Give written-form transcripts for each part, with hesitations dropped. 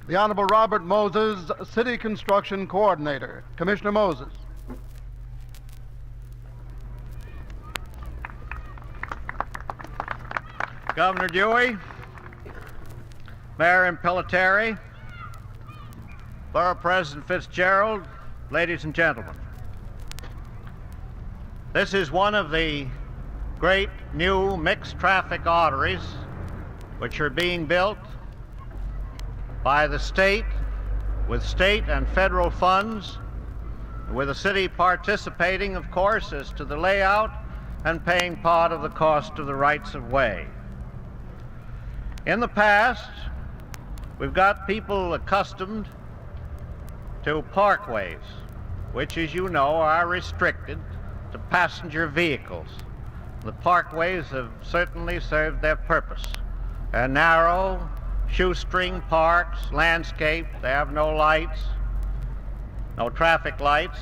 the Honorable Robert Moses, City Construction Coordinator. Commissioner Moses. Governor Dewey, Mayor Impellitteri, Borough President Fitzgerald, ladies and gentlemen. This is one of the great new mixed traffic arteries which are being built by the state with state and federal funds, with the city participating, of course, as to the layout and paying part of the cost of the rights of way. In the past, we've got people accustomed to parkways, which, as you know, are restricted to passenger vehicles. The parkways have certainly served their purpose. They're narrow, shoestring parks, landscaped, they have no lights, no traffic lights,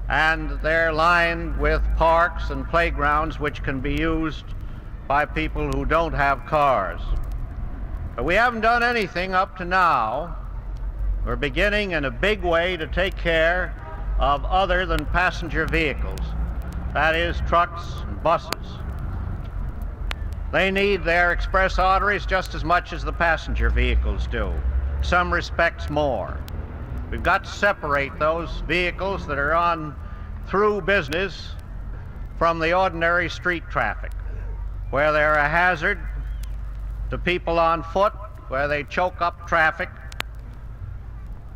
and they're lined with parks and playgrounds which can be used by people who don't have cars. But we haven't done anything up to now. We're beginning in a big way to take care of other than passenger vehicles. That is, trucks and buses. They need their express arteries just as much as the passenger vehicles do. In some respects more. We've got to separate those vehicles that are on through business from the ordinary street traffic, where they're a hazard to people on foot, where they choke up traffic,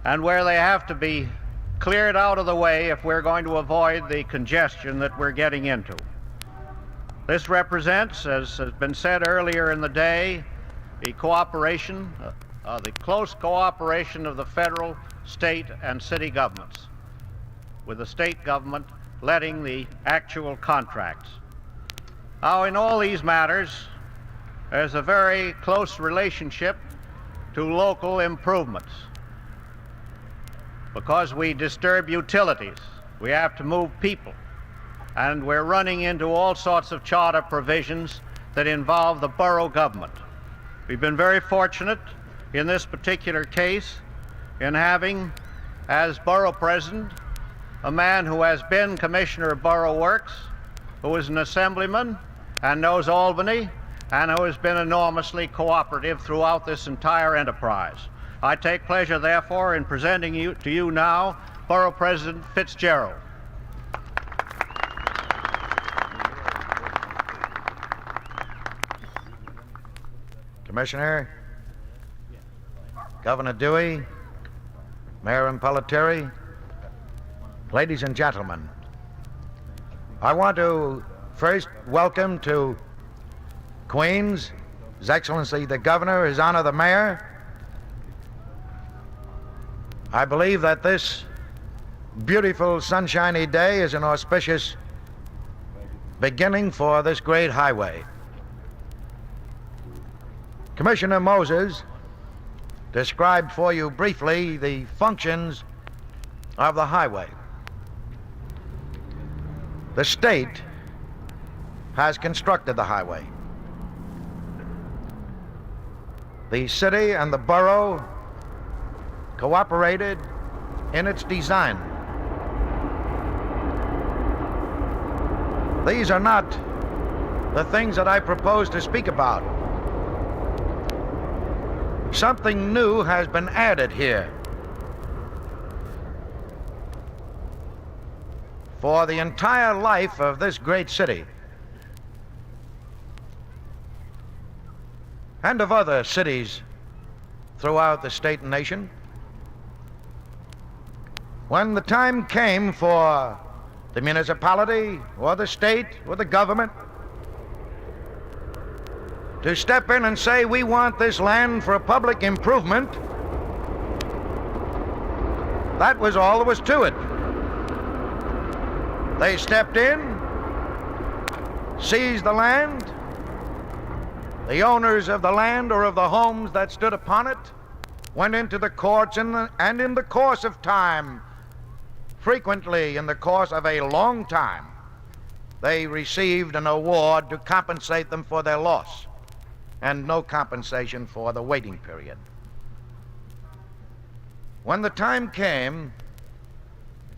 and where they have to be cleared out of the way if we're going to avoid the congestion that we're getting into. This represents, as has been said earlier in the day, the cooperation, the close cooperation of the federal, state, and city governments, with the state government letting the actual contracts. Now, in all these matters, there's a very close relationship to local improvements. Because we disturb utilities, we have to move people, and we're running into all sorts of charter provisions that involve the borough government. We've been very fortunate in this particular case in having, as borough president, a man who has been commissioner of borough works, who is an assemblyman and knows Albany, and who has been enormously cooperative throughout this entire enterprise. I take pleasure, therefore, in presenting to you now Borough President Fitzgerald. Commissioner, Governor Dewey, Mayor Impellitteri, ladies and gentlemen, I want to first welcome to Queens, His Excellency the Governor, His Honor the Mayor. I believe that this beautiful sunshiny day is an auspicious beginning for this great highway. Commissioner Moses described for you briefly the functions of the highway. The state has constructed the highway. The city and the borough cooperated in its design. These are not the things that I propose to speak about. Something new has been added here. For the entire life of this great city, and of other cities throughout the state and nation, when the time came for the municipality or the state or the government to step in and say, we want this land for a public improvement, that was all there was to it. They stepped in, seized the land. The owners of the land or of the homes that stood upon it went into the courts, and in the course of time, frequently in the course of a long time, they received an award to compensate them for their loss, and no compensation for the waiting period. When the time came,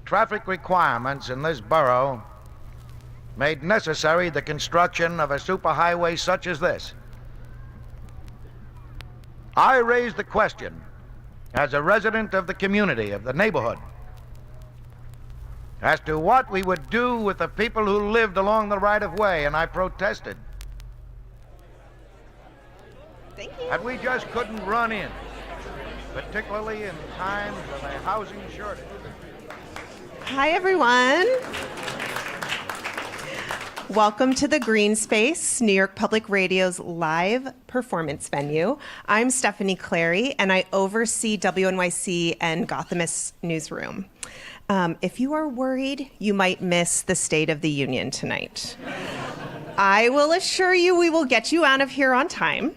traffic requirements in this borough made necessary the construction of a superhighway such as this. I raised the question as a resident of the community, of the neighborhood, as to what we would do with the people who lived along the right-of-way, and I protested. Thank you. And we just couldn't run in, particularly in times of a housing shortage. Hi, everyone. Welcome to the Green Space, New York Public Radio's live performance venue. I'm Stephanie Clary, and I oversee WNYC and Gothamist Newsroom. If you are worried, you might miss the State of the Union tonight. I will assure you we will get you out of here on time.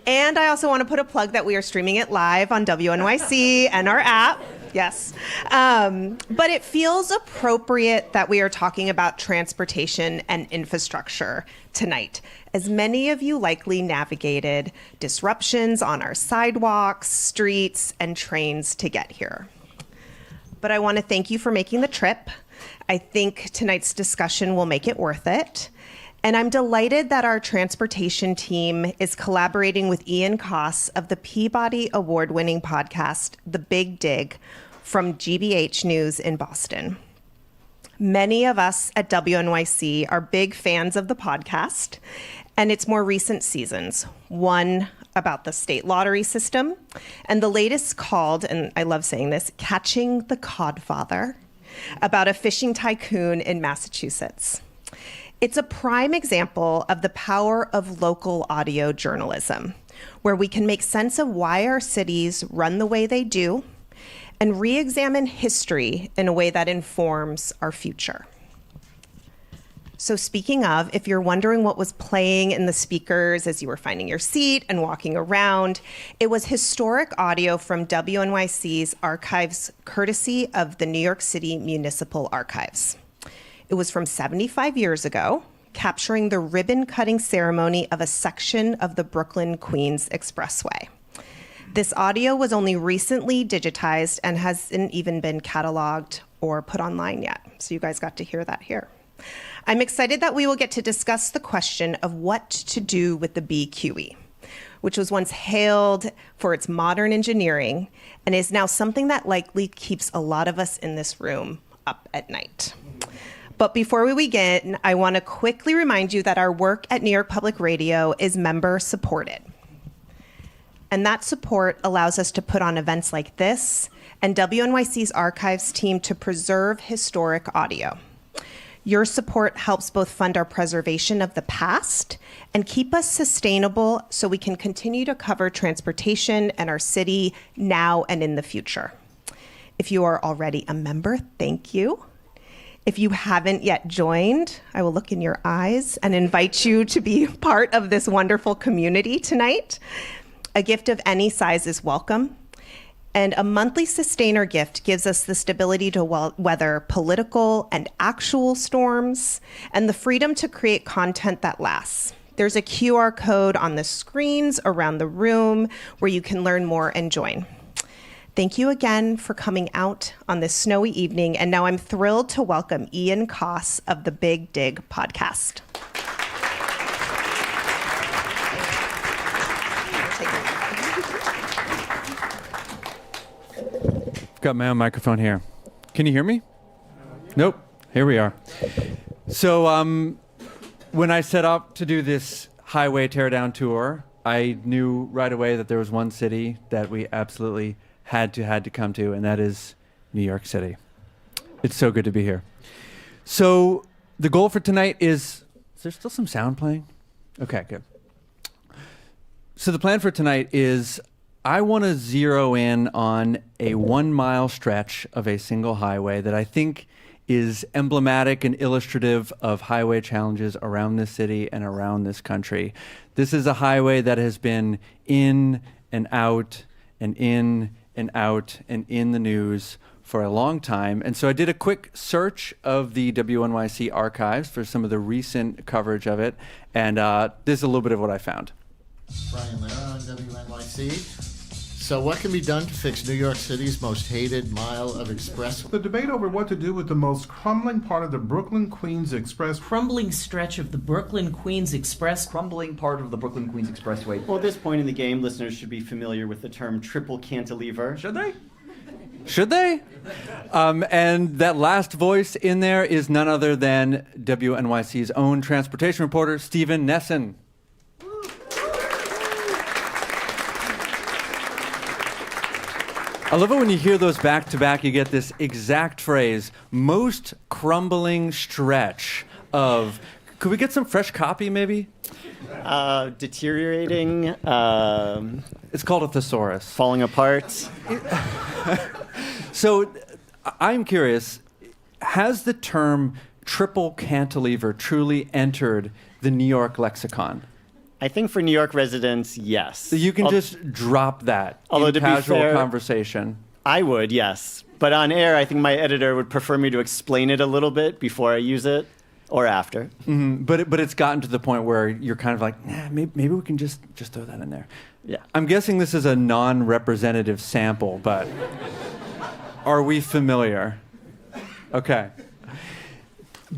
And I also want to put a plug that we are streaming it live on WNYC and our app. Yes. But it feels appropriate that we are talking about transportation and infrastructure tonight, as many of you likely navigated disruptions on our sidewalks, streets, and trains to get here. But I want to thank you for making the trip. I think tonight's discussion will make it worth it. And I'm delighted that our transportation team is collaborating with Ian Coss of the Peabody Award-winning podcast, The Big Dig, from GBH News in Boston. Many of us at WNYC are big fans of the podcast and its more recent seasons, one about the state lottery system, and the latest called, and I love saying this, Catching the Codfather, about a fishing tycoon in Massachusetts. It's a prime example of the power of local audio journalism, where we can make sense of why our cities run the way they do and re-examine history in a way that informs our future. So speaking of, if you're wondering what was playing in the speakers as you were finding your seat and walking around, it was historic audio from WNYC's archives, courtesy of the New York City Municipal Archives. It was from 75 years ago, capturing the ribbon-cutting ceremony of a section of the Brooklyn-Queens Expressway. This audio was only recently digitized and hasn't even been cataloged or put online yet. So you guys got to hear that here. I'm excited that we will get to discuss the question of what to do with the BQE, which was once hailed for its modern engineering and is now something that likely keeps a lot of us in this room up at night. But before we begin, I want to quickly remind you that our work at New York Public Radio is member supported. And that support allows us to put on events like this and WNYC's archives team to preserve historic audio. Your support helps both fund our preservation of the past and keep us sustainable so we can continue to cover transportation and our city now and in the future. If you are already a member, thank you. If you haven't yet joined, I will look in your eyes and invite you to be part of this wonderful community tonight. A gift of any size is welcome. And a monthly sustainer gift gives us the stability to weather political and actual storms and the freedom to create content that lasts. There's a QR code on the screens around the room where you can learn more and join. Thank you again for coming out on this snowy evening. And now I'm thrilled to welcome Ian Coss of the Big Dig podcast. Got my own microphone here. Can you hear me? Nope. Here we are. So when I set up to do this highway teardown tour, I knew right away that there was one city that we absolutely had to come to, and that is New York City. It's so good to be here. So the goal for tonight is there still some sound playing? Okay, good. So the plan for tonight is I want to zero in on a 1 mile stretch of a single highway that I think is emblematic and illustrative of highway challenges around this city and around this country. This is a highway that has been in and out and in and out and in the news for a long time. And so I did a quick search of the WNYC archives for some of the recent coverage of it. And this is a little bit of what I found. Brian Lara on WNYC. So what can be done to fix New York City's most hated mile of expressway? The debate over what to do with the most crumbling part of the Brooklyn-Queens Express. Crumbling stretch of the Brooklyn-Queens Express. Crumbling part of the Brooklyn-Queens Expressway. Well, at this point in the game, listeners should be familiar with the term triple cantilever. Should they? Should they? And that last voice in there is none other than WNYC's own transportation reporter, Stephen Nessen. I love it when you hear those back to back, you get this exact phrase, most crumbling stretch of, could we get some fresh copy maybe? Deteriorating. It's called a thesaurus. Falling apart. So I'm curious, has the term triple cantilever truly entered the New York lexicon? I think for New York residents, yes. So you can just drop that although in to be casual fair, conversation. I would, yes. But on air, I think my editor would prefer me to explain it a little bit before I use it or after. Mm-hmm. But it's gotten to the point where you're kind of like, nah, maybe we can just throw that in there. Yeah. I'm guessing this is a non-representative sample, but are we familiar? Okay.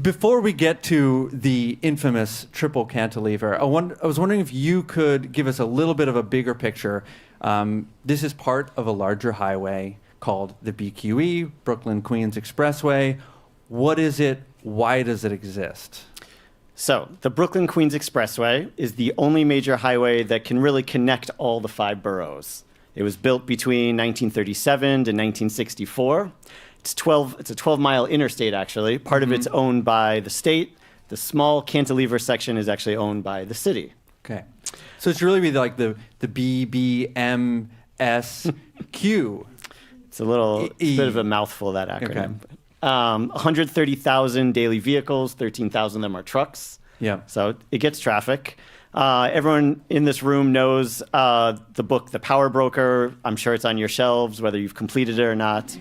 Before we get to the infamous triple cantilever, I was wondering if you could give us a little bit of a bigger picture. This is part of a larger highway called the BQE, Brooklyn-Queens Expressway. What is it? Why does it exist? So the Brooklyn-Queens Expressway is the only major highway that can really connect all the 5 boroughs. It was built between 1937 to 1964. It's a 12-mile interstate, actually. Part of it's owned by the state. The small cantilever section is actually owned by the city. Okay. So it's really like the BBMSQ. It's a bit of a mouthful, that acronym. Okay. 130,000 daily vehicles, 13,000 of them are trucks. Yeah. So it gets traffic. Everyone in this room knows the book, The Power Broker. I'm sure it's on your shelves, whether you've completed it or not.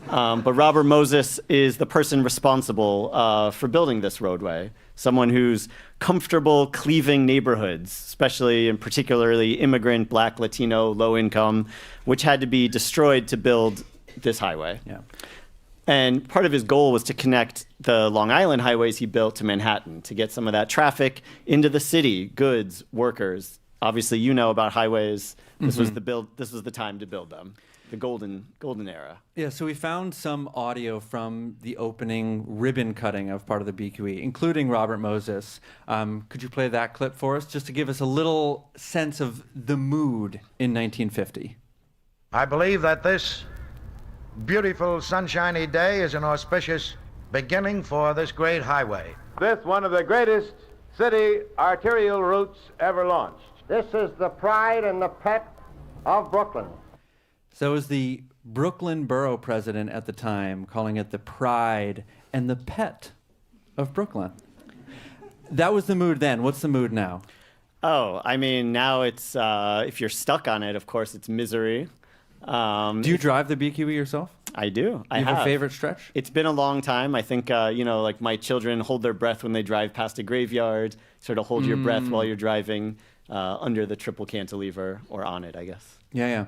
But Robert Moses is the person responsible for building this roadway, someone who's comfortable cleaving neighborhoods, especially and particularly immigrant, Black, Latino, low income, which had to be destroyed to build this highway. Yeah. And part of his goal was to connect the Long Island highways he built to Manhattan, to get some of that traffic into the city, goods, workers. Obviously, you know about highways. This was the time to build them. The golden era. Yeah, so we found some audio from the opening ribbon cutting of part of the BQE, including Robert Moses. Could you play that clip for us, just to give us a little sense of the mood in 1950? I believe that this beautiful sunshiny day is an auspicious beginning for this great highway. This one of the greatest city arterial routes ever launched. This is the pride and the pet of Brooklyn. So was the Brooklyn borough president at the time calling it the pride and the pet of Brooklyn. That was the mood then. What's the mood now? Oh, I mean, now it's, if you're stuck on it, of course, it's misery. Do you drive the BQE yourself? I do. You have a favorite stretch? It's been a long time. I think, like my children hold their breath when they drive past a graveyard, sort of hold your breath while you're driving under the triple cantilever, or on it, I guess. Yeah.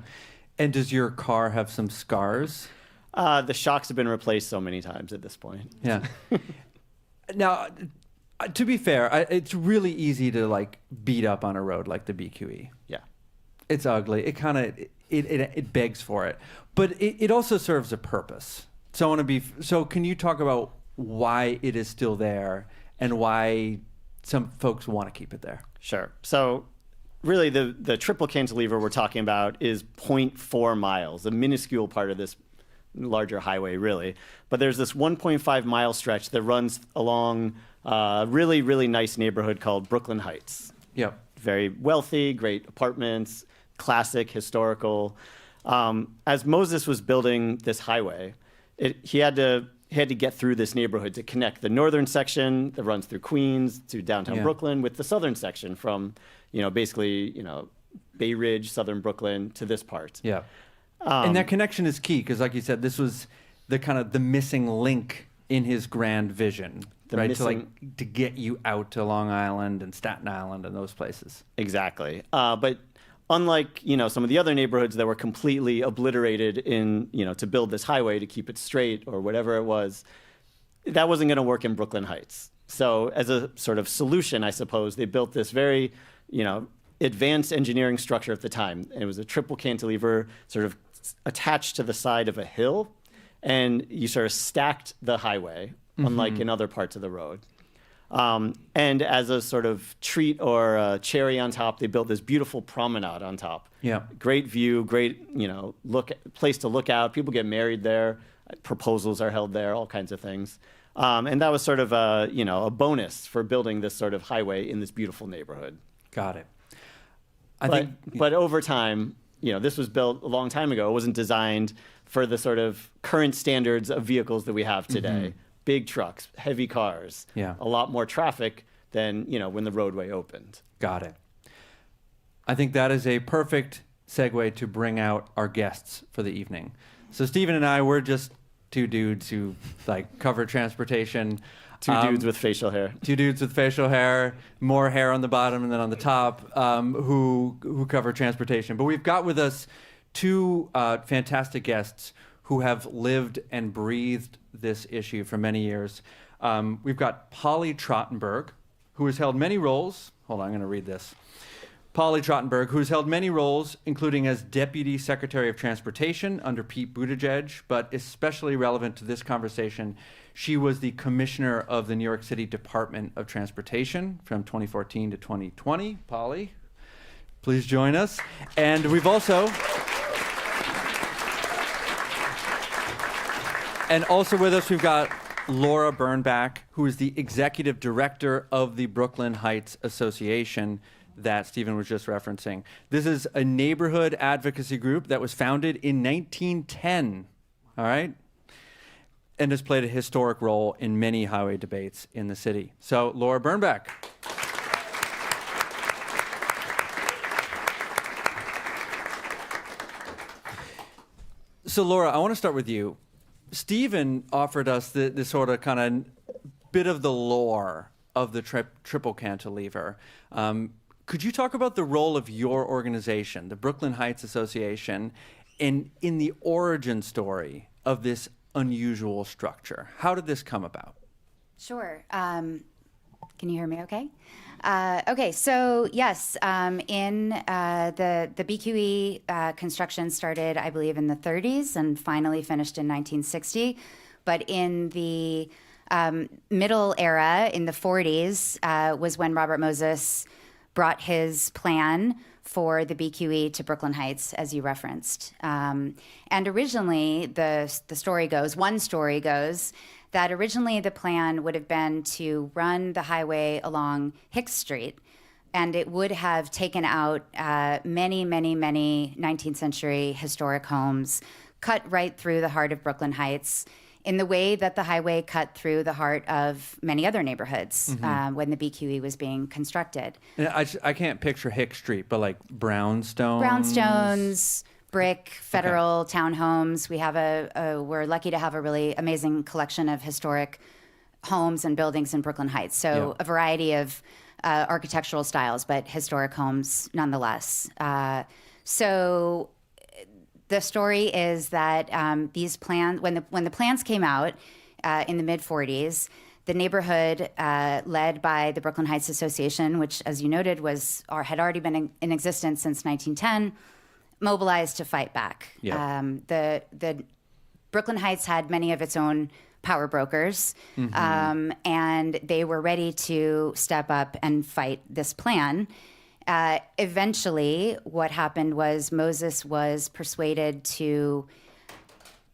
And does your car have some scars? The shocks have been replaced so many times at this point. Yeah. Now, to be fair, it's really easy to beat up on a road like the BQE. Yeah. It's ugly. It kind of it begs for it, but it also serves a purpose. So can you talk about why it is still there and why some folks want to keep it there? Sure. So really the triple cantilever we're talking about is 0.4 miles, a minuscule part of this larger highway, really. But there's this 1.5 mile stretch that runs along a really, really nice neighborhood called Brooklyn Heights. Yep. Very wealthy, great apartments, classic, historical. As Moses was building this highway, he had to get through this neighborhood to connect the northern section that runs through Queens to downtown Brooklyn with the southern section from, basically, Bay Ridge, southern Brooklyn to this part. Yeah. And that connection is key because, like you said, this was the missing link in his grand vision, right? To get you out to Long Island and Staten Island and those places. Exactly. But unlike, some of the other neighborhoods that were completely obliterated to build this highway to keep it straight or whatever it was, that wasn't going to work in Brooklyn Heights. So as a sort of solution, I suppose, they built this very, advanced engineering structure at the time. And it was a triple cantilever sort of attached to the side of a hill. And you sort of stacked the highway, unlike in other parts of the road. And as a sort of treat or a cherry on top, they built this beautiful promenade on top. Yeah. Great view, great, place to look out. People get married there. Proposals are held there, all kinds of things. And that was sort of a bonus for building this sort of highway in this beautiful neighborhood. Got it. But over time, this was built a long time ago. It wasn't designed for the sort of current standards of vehicles that we have today. Big trucks, heavy cars, a lot more traffic than, when the roadway opened. Got it. I think that is a perfect segue to bring out our guests for the evening. So Stephen and I, we're just two dudes who cover transportation. Two dudes with facial hair. Two dudes with facial hair, more hair on the bottom and then on the top, who cover transportation. But we've got with us two fantastic guests who have lived and breathed this issue for many years. We've got Polly Trottenberg, who has held many roles. Hold on, I'm going to read this. Polly Trottenberg, who has held many roles, including as Deputy Secretary of Transportation under Pete Buttigieg, but especially relevant to this conversation, she was the Commissioner of the New York City Department of Transportation from 2014 to 2020. Polly, please join us. And we've also... And also with us, we've got Lara Birnback, who is the Executive Director of the Brooklyn Heights Association that Stephen was just referencing. This is a neighborhood advocacy group that was founded in 1910, all right? And has played a historic role in many highway debates in the city. So, Lara Birnback. So, Lara, I want to start with you. Stephen offered us the sort of kind of bit of the lore of the triple cantilever. Could you talk about the role of your organization, the Brooklyn Heights Association, in the origin story of this unusual structure? How did this come about? Sure. Can you hear me okay? Okay, so yes, in the BQE construction started, I believe, in the 30s and finally finished in 1960. But in the middle era, in the 40s, was when Robert Moses brought his plan for the BQE to Brooklyn Heights, as you referenced. And originally, one story goes, that originally the plan would have been to run the highway along Hicks Street, and it would have taken out many, many, many 19th century historic homes, cut right through the heart of Brooklyn Heights, in the way that the highway cut through the heart of many other neighborhoods when the BQE was being constructed. And I can't picture Hicks Street, but like brownstones? Brownstones, brick, federal townhomes. We have we're lucky to have a really amazing collection of historic homes and buildings in Brooklyn Heights. So a variety of architectural styles, but historic homes nonetheless. So the story is that these plans, when the plans came out in the mid-40s, the neighborhood led by the Brooklyn Heights Association, which, as you noted, had already been in existence since 1910, mobilized to fight back. The Brooklyn Heights had many of its own power brokers, and they were ready to step up and fight this plan. Eventually, what happened was Moses was persuaded to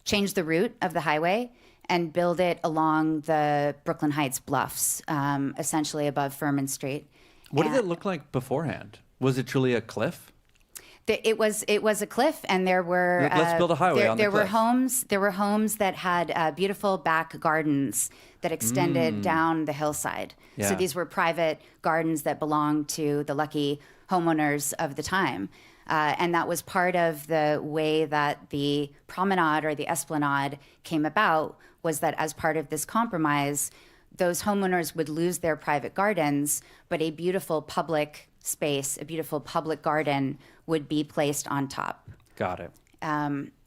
change the route of the highway and build it along the Brooklyn Heights bluffs, essentially above Furman Street. What did it look like beforehand? Was it truly a cliff? It was a cliff, and there were let's build a highway on the cliff. There were homes that had beautiful back gardens that extended down the hillside. Yeah. So these were private gardens that belonged to the lucky homeowners of the time, and that was part of the way that the promenade or the esplanade came about. Was that as part of this compromise, those homeowners would lose their private gardens, but a beautiful public space, a beautiful public garden, would be placed on top. Got it.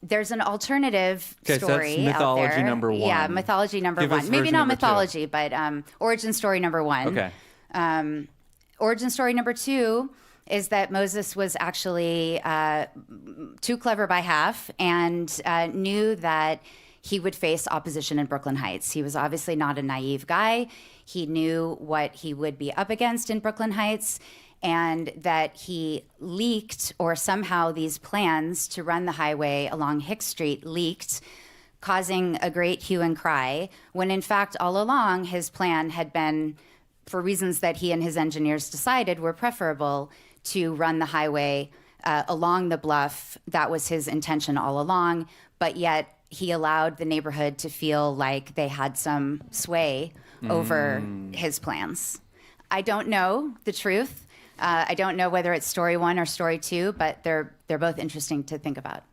There's an alternative Okay, so story that's mythology out there. number one. Yeah, mythology number Give us one. Maybe version not number two. mythology, but origin story number one. Okay. Origin story number two is that Moses was actually too clever by half and knew that he would face opposition in Brooklyn Heights. He was obviously not a naive guy. He knew what he would be up against in Brooklyn Heights, and that he leaked, or somehow these plans to run the highway along Hicks Street leaked, causing a great hue and cry, when in fact all along his plan had been, for reasons that he and his engineers decided were preferable, to run the highway along the bluff. That was his intention all along, but yet he allowed the neighborhood to feel like they had some sway over his plans. I don't know the truth. I don't know whether it's story one or story two, but they're both interesting to think about.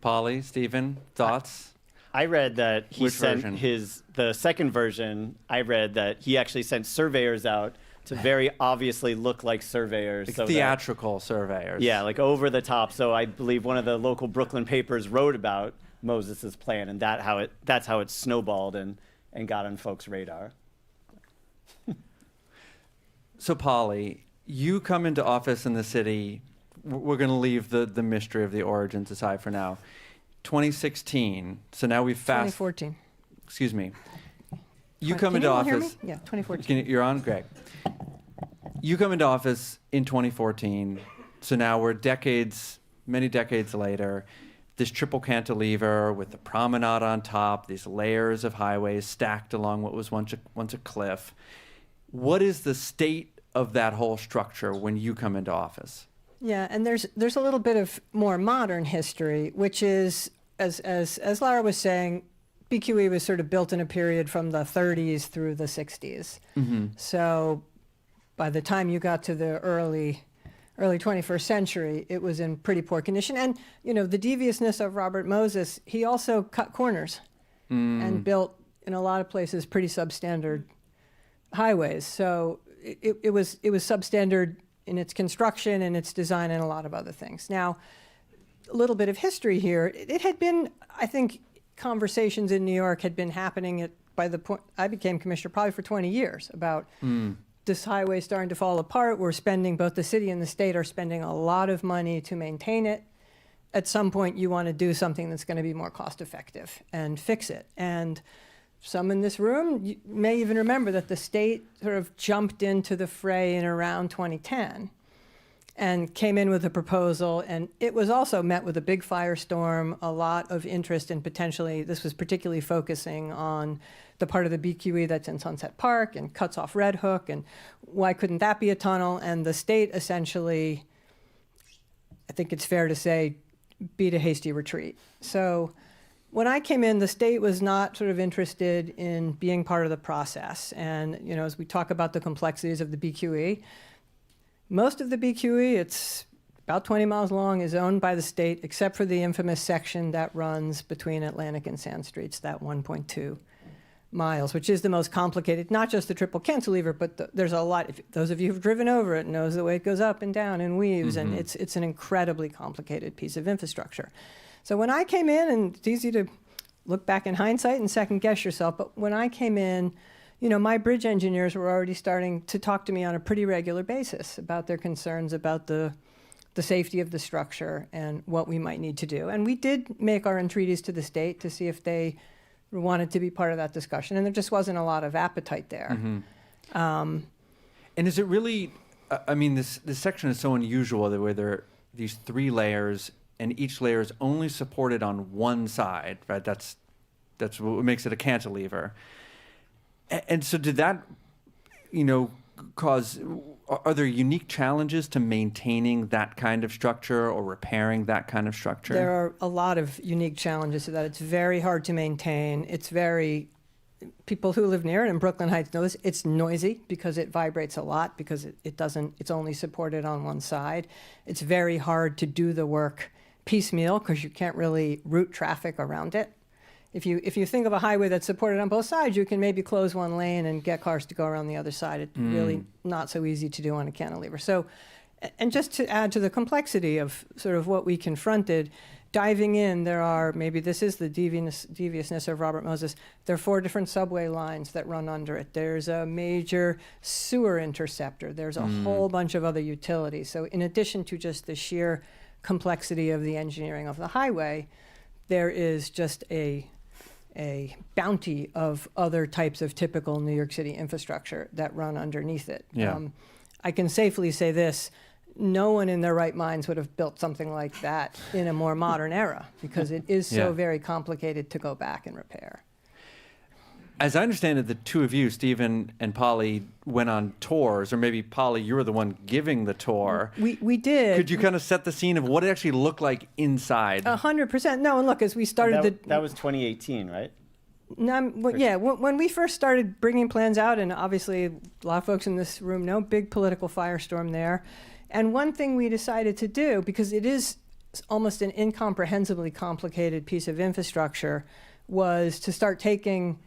Polly, Stephen, thoughts? I read that he Which sent version? the second version, I read that he actually sent surveyors out to very obviously look like surveyors. Like so theatrical surveyors. Yeah, like over the top. So I believe one of the local Brooklyn papers wrote about Moses's plan, and that's how it snowballed and got on folks' radar. So, Polly, you come into office in the city. We're going to leave the mystery of the origins aside for now. 2016. So now we've 2014. Excuse me. You come Can into you all hear office. me? Yeah, 2014. You're on? Great. You come into office in 2014. So now we're many decades later. This triple cantilever with the promenade on top, these layers of highways stacked along what was once a cliff. What is the state of that whole structure when you come into office? Yeah, and there's a little bit of more modern history, which is, as Lara was saying, BQE was sort of built in a period from the 30s through the 60s. Mm-hmm. So by the time you got to the early 21st century, it was in pretty poor condition. And, the deviousness of Robert Moses, he also cut corners and built, in a lot of places, pretty substandard highways. So it was substandard in its construction and its design and a lot of other things. Now, a little bit of history here. It had been, I think, conversations in New York had been happening by the point I became commissioner, probably for 20 years, about this highway starting to fall apart. Both the city and the state are spending a lot of money to maintain it. At some point, you want to do something that's going to be more cost effective and fix it. And some in this room may even remember that the state sort of jumped into the fray in around 2010 and came in with a proposal. And it was also met with a big firestorm, a lot of interest in this was particularly focusing on the part of the BQE that's in Sunset Park and cuts off Red Hook, and why couldn't that be a tunnel? And the state essentially, I think it's fair to say, beat a hasty retreat. So when I came in, the state was not sort of interested in being part of the process. And, as we talk about the complexities of the BQE, most of the BQE, it's about 20 miles long, is owned by the state, except for the infamous section that runs between Atlantic and Sand Streets, that 1.2 miles, which is the most complicated, not just the triple cantilever, but there's a lot. Those of you who've driven over it knows the way it goes up and down and weaves, and it's an incredibly complicated piece of infrastructure. So when I came in, and it's easy to look back in hindsight and second guess yourself, but when I came in, my bridge engineers were already starting to talk to me on a pretty regular basis about their concerns about the safety of the structure and what we might need to do. And we did make our entreaties to the state to see if they wanted to be part of that discussion, and there just wasn't a lot of appetite there. And is it really, this section is so unusual where there are these three layers, and each layer is only supported on one side, right? That's what makes it a cantilever. And so did that, are there unique challenges to maintaining that kind of structure or repairing that kind of structure? There are a lot of unique challenges to that. It's very hard to maintain. People who live near it in Brooklyn Heights know this. It's noisy because it vibrates a lot, because it's only supported on one side. It's very hard to do the work piecemeal because you can't really route traffic around it. if you think of a highway that's supported on both sides, you can maybe close one lane and get cars to go around the other side. It's really not so easy to do on a cantilever. So, and just to add to the complexity of sort of what we confronted, diving in, there are, maybe this is the deviousness of Robert Moses, there are 4 different subway lines that run under it. There's a major sewer interceptor. There's a whole bunch of other utilities. So in addition to just the sheer complexity of the engineering of the highway, there is just a bounty of other types of typical New York City infrastructure that run underneath it. Yeah. I can safely say this, no one in their right minds would have built something like that in a more modern era, because it is so very complicated to go back and repair. As I understand it, the two of you, Stephen and Polly, went on tours, or maybe Polly, you were the one giving the tour. We did. Could you kind of set the scene of what it actually looked like inside? 100%. No, and look, as we started that was 2018, right? When we first started bringing plans out, and obviously a lot of folks in this room know, big political firestorm there. And one thing we decided to do, because it is almost an incomprehensibly complicated piece of infrastructure, was to start taking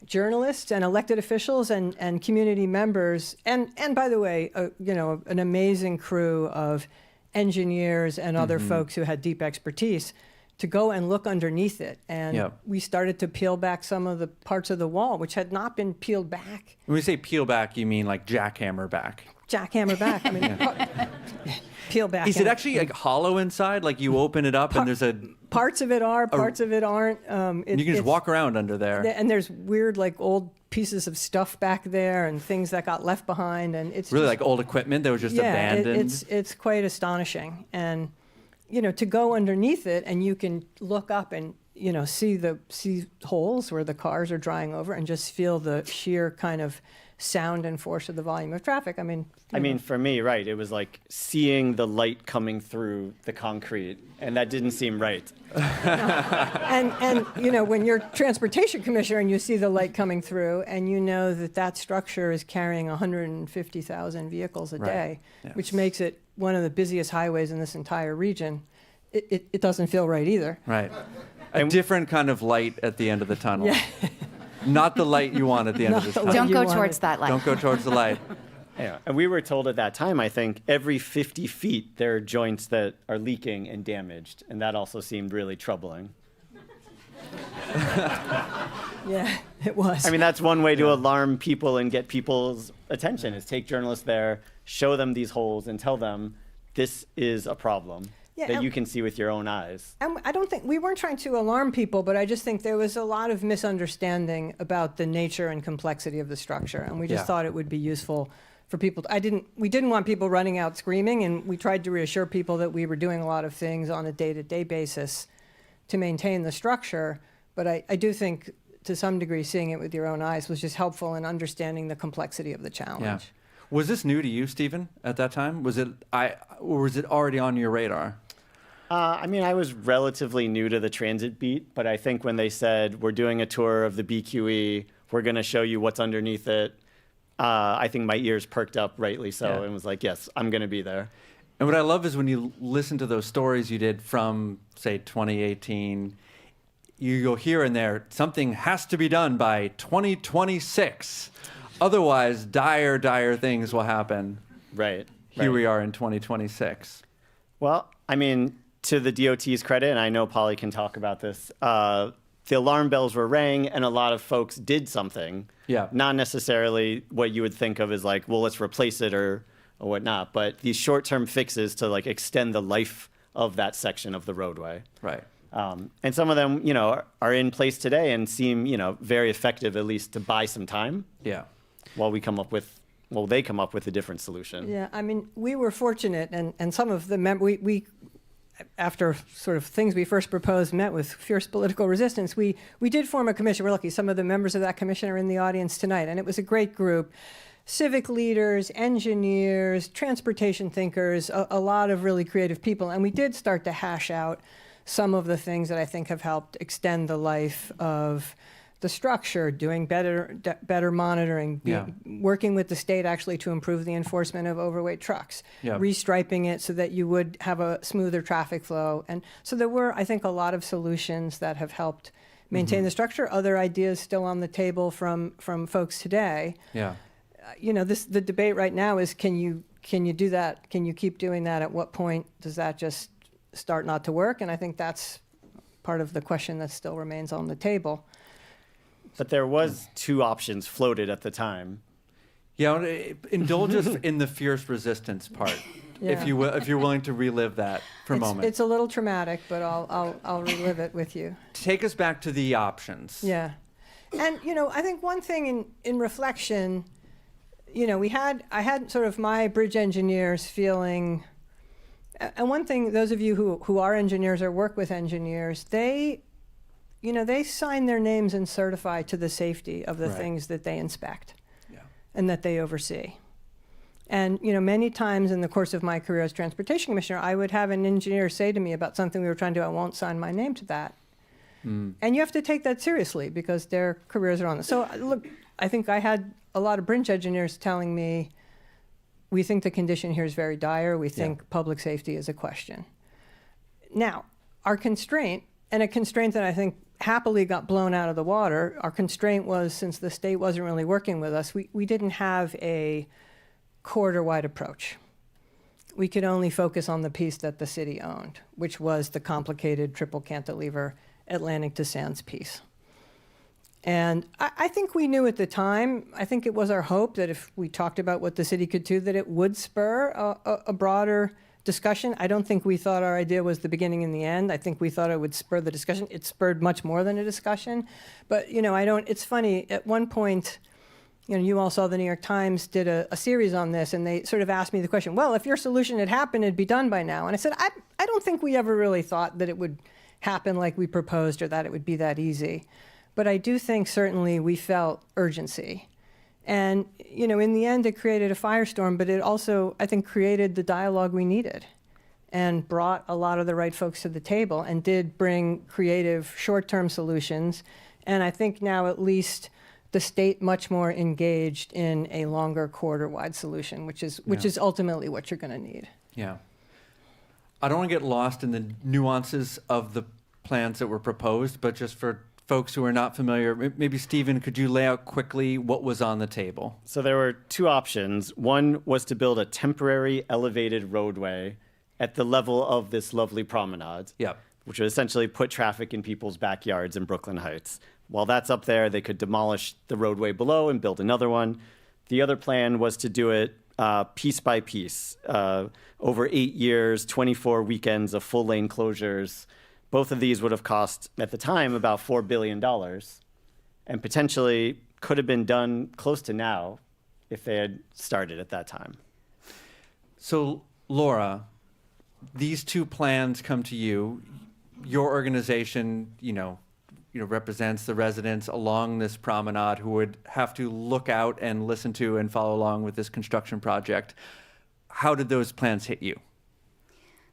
journalists and elected officials and community members, and by the way, an amazing crew of engineers and other folks who had deep expertise, to go and look underneath it. And we started to peel back some of the parts of the wall which had not been peeled back. When we say peel back, you mean like jackhammer back? Jackhammer back. I mean, peel back. Is it actually like hollow inside? Like you open it up and there's a... Parts of it are, parts of it aren't. You can just walk around under there. And there's weird, like, old pieces of stuff back there and things that got left behind. And it's really just, like old equipment that was just abandoned. It's quite astonishing. And, to go underneath it and you can look up and, see holes where the cars are drying over and just feel the sheer kind of sound and force of the volume of traffic. I mean, for me, right, it was like seeing the light coming through the concrete, and that didn't seem right. And when you're transportation commissioner and you see the light coming through, and you know that structure is carrying 150,000 vehicles a day, which makes it one of the busiest highways in this entire region, it doesn't feel right either. Right. A different kind of light at the end of the tunnel. Yeah. Not the light you want at the end of the tunnel. Don't go towards that light. Don't go towards the light. Yeah, and we were told at that time, I think, every 50 feet there are joints that are leaking and damaged, and that also seemed really troubling. Yeah, it was. I mean, that's one way to alarm people and get people's attention, is take journalists there, show them these holes, and tell them this is a problem that you can see with your own eyes. And I don't think, we weren't trying to alarm people, but I just think there was a lot of misunderstanding about the nature and complexity of the structure, and we just thought it would be useful for people. We didn't want people running out screaming, and we tried to reassure people that we were doing a lot of things on a day-to-day basis to maintain the structure. But I do think, to some degree, seeing it with your own eyes was just helpful in understanding the complexity of the challenge. Yeah. Was this new to you, Stephen, at that time? Was it already on your radar? I was relatively new to the transit beat, but I think when they said, we're doing a tour of the BQE, we're going to show you what's underneath it, I think my ears perked up, rightly so, and was like, yes, I'm going to be there. And what I love is when you listen to those stories you did from, say, 2018, you'll hear in there, something has to be done by 2026. Otherwise, dire things will happen. Right. Here we are in 2026. Well, to the DOT's credit, and I know Polly can talk about this, the alarm bells were rang and a lot of folks did something. Yeah. Not necessarily what you would think of as like, well, let's replace it or whatnot, but these short-term fixes to like extend the life of that section of the roadway. Right. And some of them, are in place today and seem, very effective, at least to buy some time. Yeah. While they come up with a different solution. Yeah, we were fortunate, and some of the we after sort of things we first proposed met with fierce political resistance, we did form a commission. We're lucky some of the members of that commission are in the audience tonight, and it was a great group. Civic leaders, engineers, transportation thinkers, a lot of really creative people, and we did start to hash out some of the things that I think have helped extend the life of the structure, doing better monitoring, working with the state actually to improve the enforcement of overweight trucks, restriping it so that you would have a smoother traffic flow. And so there were, I think, a lot of solutions that have helped maintain the structure. Other ideas still on the table from folks today. Yeah. The debate right now is, can you do that? Can you keep doing that? At what point does that just start not to work? And I think that's part of the question that still remains on the table. But there was two options floated at the time. Yeah, indulge us in the fierce resistance part, Yeah. if you're willing to relive that for a moment. It's a little traumatic, but I'll relive it with you. Take us back to the options. Yeah, and I think one thing in reflection, I had sort of my bridge engineers feeling, and one thing, those of you who are engineers or work with engineers, they sign their names and certify to the safety of the things that they inspect and that they oversee. And, many times in the course of my career as transportation commissioner, I would have an engineer say to me about something we were trying to do, I won't sign my name to that. And you have to take that seriously because their careers are on this. So, look, I think I had a lot of bridge engineers telling me, we think the condition here is very dire. We think public safety is a question. Now, our constraint, and a constraint that I think happily got blown out of the water, our constraint was, since the state wasn't really working with us, we didn't have a corridor-wide approach. We could only focus on the piece that the city owned, which was the complicated triple cantilever Atlantic to Sands piece. And I think we knew at the time, I think it was our hope that if we talked about what the city could do, that it would spur a broader discussion. I don't think we thought our idea was the beginning and the end. I think we thought it would spur the discussion. It spurred much more than a discussion. But, it's funny, at one point, you all saw the New York Times did a series on this, and they sort of asked me the question, well, if your solution had happened, it'd be done by now. And I said, I don't think we ever really thought that it would happen like we proposed or that it would be that easy. But I do think certainly we felt urgency. And, in the end, it created a firestorm, but it also, I think, created the dialogue we needed and brought a lot of the right folks to the table and did bring creative short-term solutions. And I think now at least the state much more engaged in a longer corridor-wide solution, which is ultimately what you're going to need. Yeah. I don't want to get lost in the nuances of the plans that were proposed, but just for folks who are not familiar, maybe Stephen, could you lay out quickly what was on the table? So there were two options. One was to build a temporary elevated roadway at the level of this lovely promenade, which would essentially put traffic in people's backyards in Brooklyn Heights. While that's up there, they could demolish the roadway below and build another one. The other plan was to do it piece by piece, over 8 years, 24 weekends of full-lane closures. Both of these would have cost, at the time, about $4 billion, and potentially could have been done close to now if they had started at that time. So, Laura, these two plans come to you. Your organization, represents the residents along this promenade who would have to look out and listen to and follow along with this construction project. How did those plans hit you?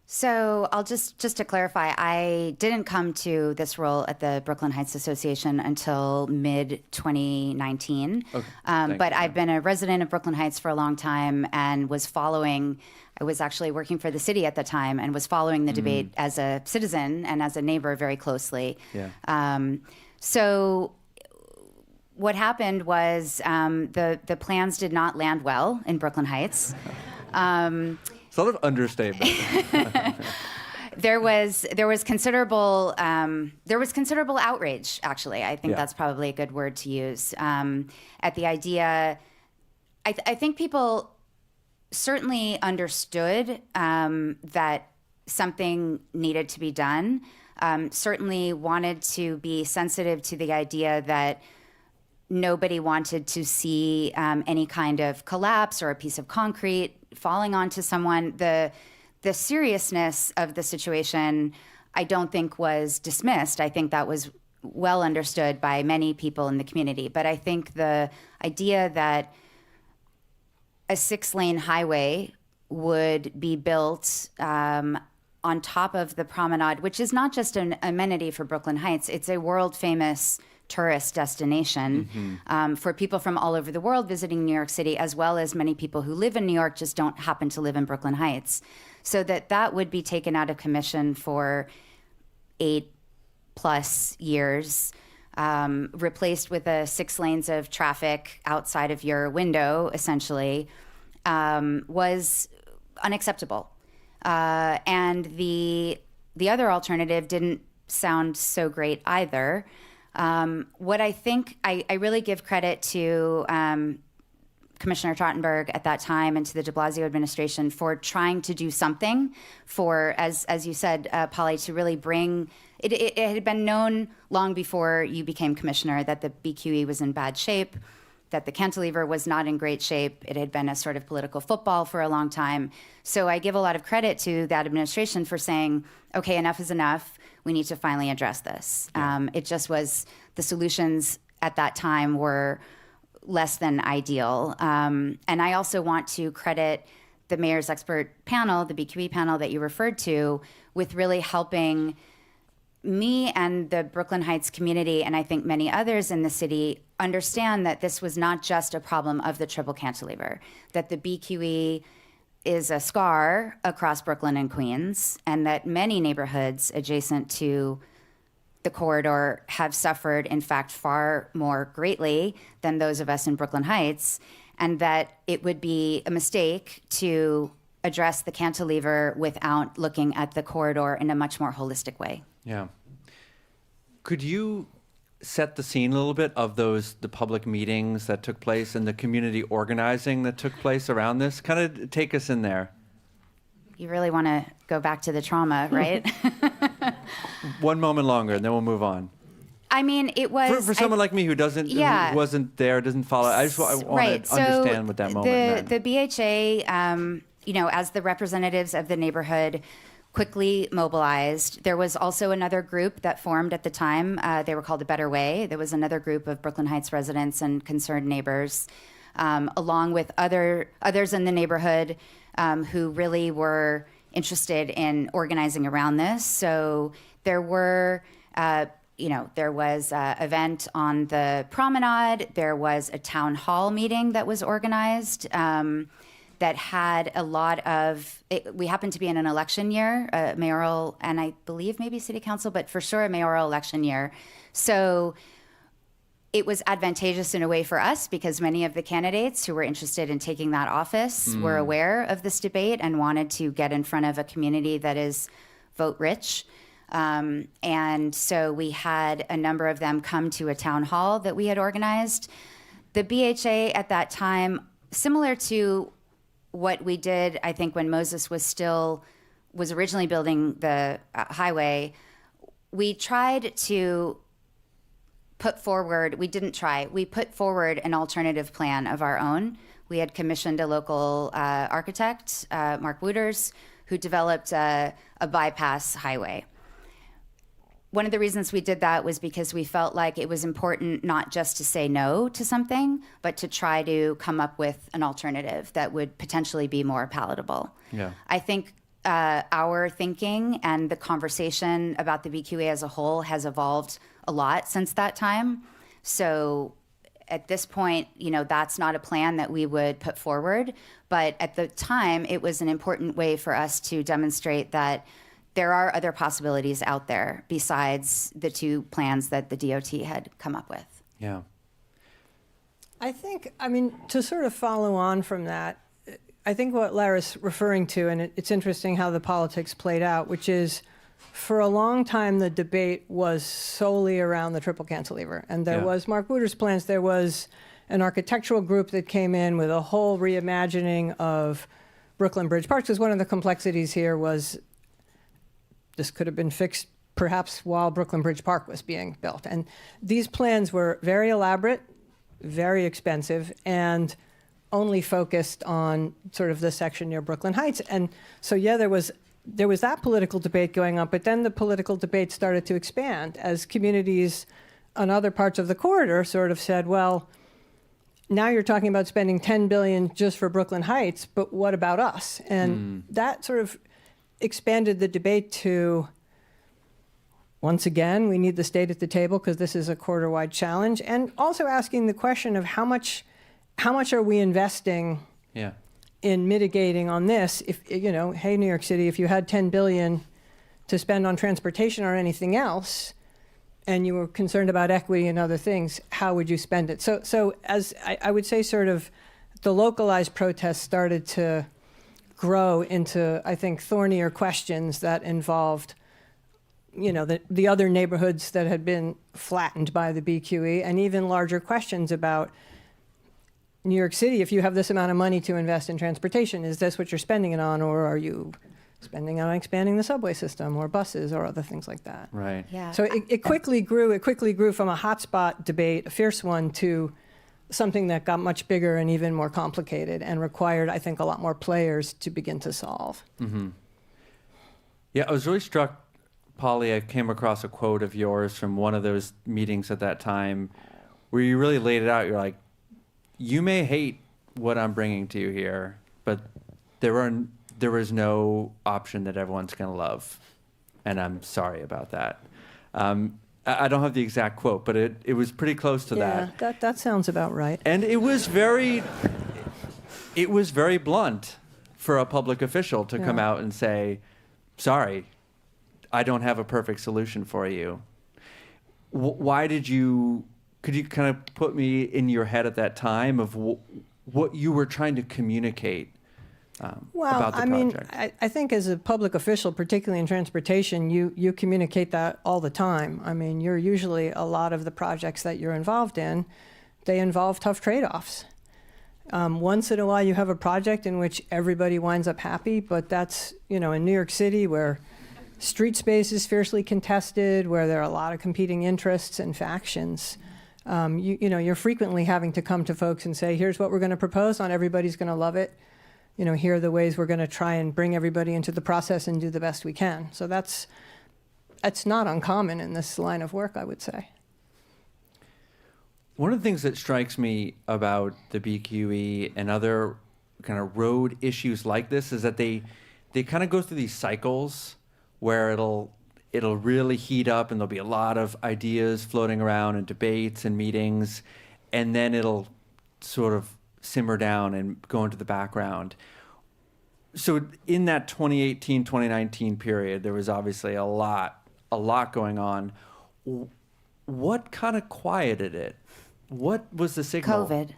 So I'll just to clarify, I didn't come to this role at the Brooklyn Heights Association until mid-2019. Okay, but I've been a resident of Brooklyn Heights for a long time and I was actually working for the city at the time and was following the debate as a citizen and as a neighbor very closely. Yeah. So what happened was the plans did not land well in Brooklyn Heights. It's a lot of understatement. There was considerable outrage. Actually, I think that's probably a good word to use at the idea. I think people certainly understood that something needed to be done. Certainly wanted to be sensitive to the idea that nobody wanted to see any kind of collapse or a piece of concrete falling onto someone. The seriousness of the situation, I don't think was dismissed. I think that was well understood by many people in the community. But I think the idea that a 6-lane highway would be built on top of the promenade, which is not just an amenity for Brooklyn Heights, it's a world-famous tourist destination for people from all over the world visiting New York City, as well as many people who live in New York just don't happen to live in Brooklyn Heights. So that would be taken out of commission for 8+ years replaced with 6 lanes of traffic outside of your window, essentially, was unacceptable. And the other alternative didn't sound so great either. What I think, I really give credit to Commissioner Trottenberg at that time and to the de Blasio administration for trying to do something for, as you said, Polly, to really bring, it had been known long before you became commissioner that the BQE was in bad shape, that the cantilever was not in great shape. It had been a sort of political football for a long time. So I give a lot of credit to that administration for saying, okay, enough is enough. We need to finally address this. It just was, the solutions at that time were less than ideal. And I also want to credit the mayor's expert panel, the BQE panel that you referred to, with really helping me and the Brooklyn Heights community, and I think many others in the city, understand that this was not just a problem of the triple cantilever, that the BQE is a scar across Brooklyn and Queens, and that many neighborhoods adjacent to the corridor have suffered, in fact, far more greatly than those of us in Brooklyn Heights, and that it would be a mistake to address the cantilever without looking at the corridor in a much more holistic way. Yeah. Could you set the scene a little bit of the public meetings that took place and the community organizing that took place around this? Kind of take us in there. You really want to go back to the trauma, right? One moment longer, and then we'll move on. I mean, it was... For someone like me who doesn't, who wasn't there, doesn't follow, I want to understand what that moment meant. The BHA, as the representatives of the neighborhood quickly mobilized. There was also another group that formed at the time. They were called A Better Way. There was another group of Brooklyn Heights residents and concerned neighbors, along with others in the neighborhood who really were interested in organizing around this. So there were, there was an event on the promenade. There was a town hall meeting that was organized. That had a lot of, we happened to be in an election year, mayoral, and I believe maybe city council, but for sure a mayoral election year. So it was advantageous in a way for us because many of the candidates who were interested in taking that office were aware of this debate and wanted to get in front of a community that is vote rich. And so we had a number of them come to a town hall that we had organized. The BHA at that time, similar to what we did, I think, when Moses was originally building the highway, we tried to put forward, we put forward an alternative plan of our own. We had commissioned a local architect, Mark Wooters, who developed a bypass highway. One of the reasons we did that was because we felt like it was important not just to say no to something, but to try to come up with an alternative that would potentially be more palatable. Yeah. I think our thinking and the conversation about the BQE as a whole has evolved a lot since that time. So at this point, that's not a plan that we would put forward. But at the time, it was an important way for us to demonstrate that there are other possibilities out there besides the two plans that the DOT had come up with. Yeah. I think, to sort of follow on from that, I think what Lara's referring to, and it's interesting how the politics played out, which is for a long time the debate was solely around the triple cantilever. And there was Mark Wooters' plans, there was an architectural group that came in with a whole reimagining of Brooklyn Bridge Park, because one of the complexities here was this could have been fixed perhaps while Brooklyn Bridge Park was being built. And these plans were very elaborate, very expensive, and only focused on sort of the section near Brooklyn Heights. And so, there was that political debate going on, but then the political debate started to expand as communities on other parts of the corridor sort of said, well, now you're talking about spending $10 billion just for Brooklyn Heights, but what about us? And that sort of expanded the debate to, once again, we need the state at the table because this is a corridor-wide challenge, and also asking the question of how much are we investing in mitigating on this? If, hey, New York City, if you had $10 billion to spend on transportation or anything else, and you were concerned about equity and other things, how would you spend it? So as I would say, sort of the localized protests started to grow into, I think, thornier questions that involved, the other neighborhoods that had been flattened by the BQE, and even larger questions about New York City. If you have this amount of money to invest in transportation, is this what you're spending it on, or are you spending it on expanding the subway system or buses or other things like that? Right. Yeah. So it quickly grew. It quickly grew from a hotspot debate, a fierce one, to something that got much bigger and even more complicated and required, I think, a lot more players to begin to solve. Mm-hmm. Yeah, I was really struck, Polly. I came across a quote of yours from one of those meetings at that time where you really laid it out. You're like, you may hate what I'm bringing to you here, but there is no option that everyone's going to love. And I'm sorry about that. I don't have the exact quote, but it was pretty close to that. Yeah, that sounds about right. And it was very blunt for a public official to come out and say, sorry, I don't have a perfect solution for you. Could you kind of put me in your head at that time of what you were trying to communicate about the project? I think as a public official, particularly in transportation, you communicate that all the time. I mean, you're usually, a lot of the projects that you're involved in, they involve tough trade-offs. Once in a while you have a project in which everybody winds up happy, but that's, in New York City, where street space is fiercely contested, where there are a lot of competing interests and factions. You're frequently having to come to folks and say, here's what we're going to propose, not everybody's going to love it. Here are the ways we're going to try and bring everybody into the process and do the best we can. So that's not uncommon in this line of work, I would say. One of the things that strikes me about the BQE and other kind of road issues like this is that they kind of go through these cycles where it'll really heat up and there'll be a lot of ideas floating around and debates and meetings, and then it'll sort of simmer down and go into the background. So in that 2018, 2019 period, there was obviously a lot going on. What kind of quieted it? What was the signal? COVID.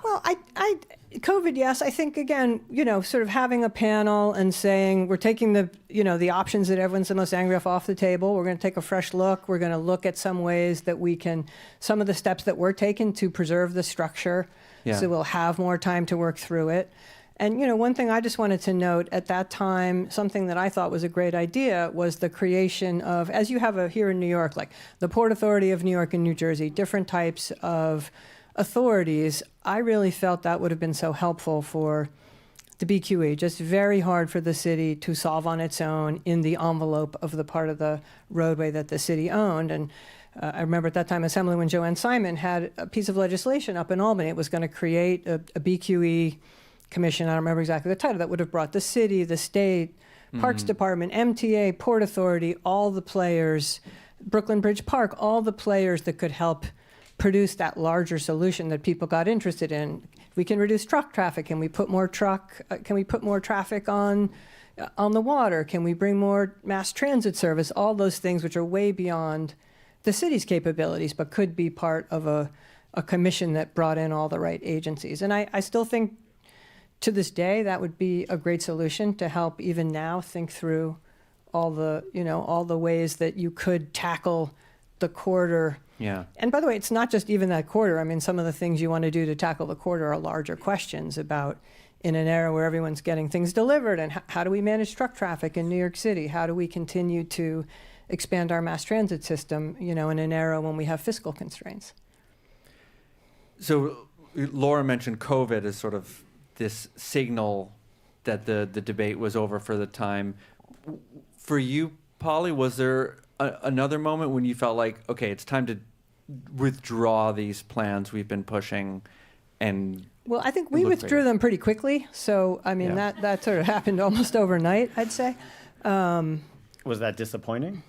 Well, COVID, yes. I think, again, sort of having a panel and saying we're taking the options that everyone's the most angry off the table. We're going to take a fresh look. We're going to look at some ways that we can, some of the steps that we're taking to preserve the structure. Yeah. So we'll have more time to work through it. And, one thing I just wanted to note at that time, something that I thought was a great idea was the creation of, as you have here in New York, like the Port Authority of New York and New Jersey, different types of authorities. I really felt that would have been so helpful for the BQE, just very hard for the city to solve on its own in the envelope of the part of the roadway that the city owned. And I remember at that time, Assemblywoman Joanne Simon had a piece of legislation up in Albany. It was going to create a BQE commission. I don't remember exactly the title. That would have brought the city, the state, Parks Department, MTA, Port Authority, all the players, Brooklyn Bridge Park, all the players that could help produce that larger solution that people got interested in. We can reduce truck traffic. Can we put more traffic on the water? Can we bring more mass transit service? All those things which are way beyond the city's capabilities, but could be part of a commission that brought in all the right agencies. And I still think to this day that would be a great solution to help even now think through all the ways that you could tackle the corridor. Yeah. And by the way, it's not just even that corridor. I mean, some of the things you want to do to tackle the corridor are larger questions about, in an era where everyone's getting things delivered, and how do we manage truck traffic in New York City? How do we continue to expand our mass transit system, in an era when we have fiscal constraints? So Laura mentioned COVID as sort of this signal that the debate was over for the time. For you, Polly, was there another moment when you felt like, okay, it's time to withdraw these plans we've been pushing? And well, I think we withdrew them pretty quickly. So, I mean, that sort of happened almost overnight, I'd say. Was that disappointing?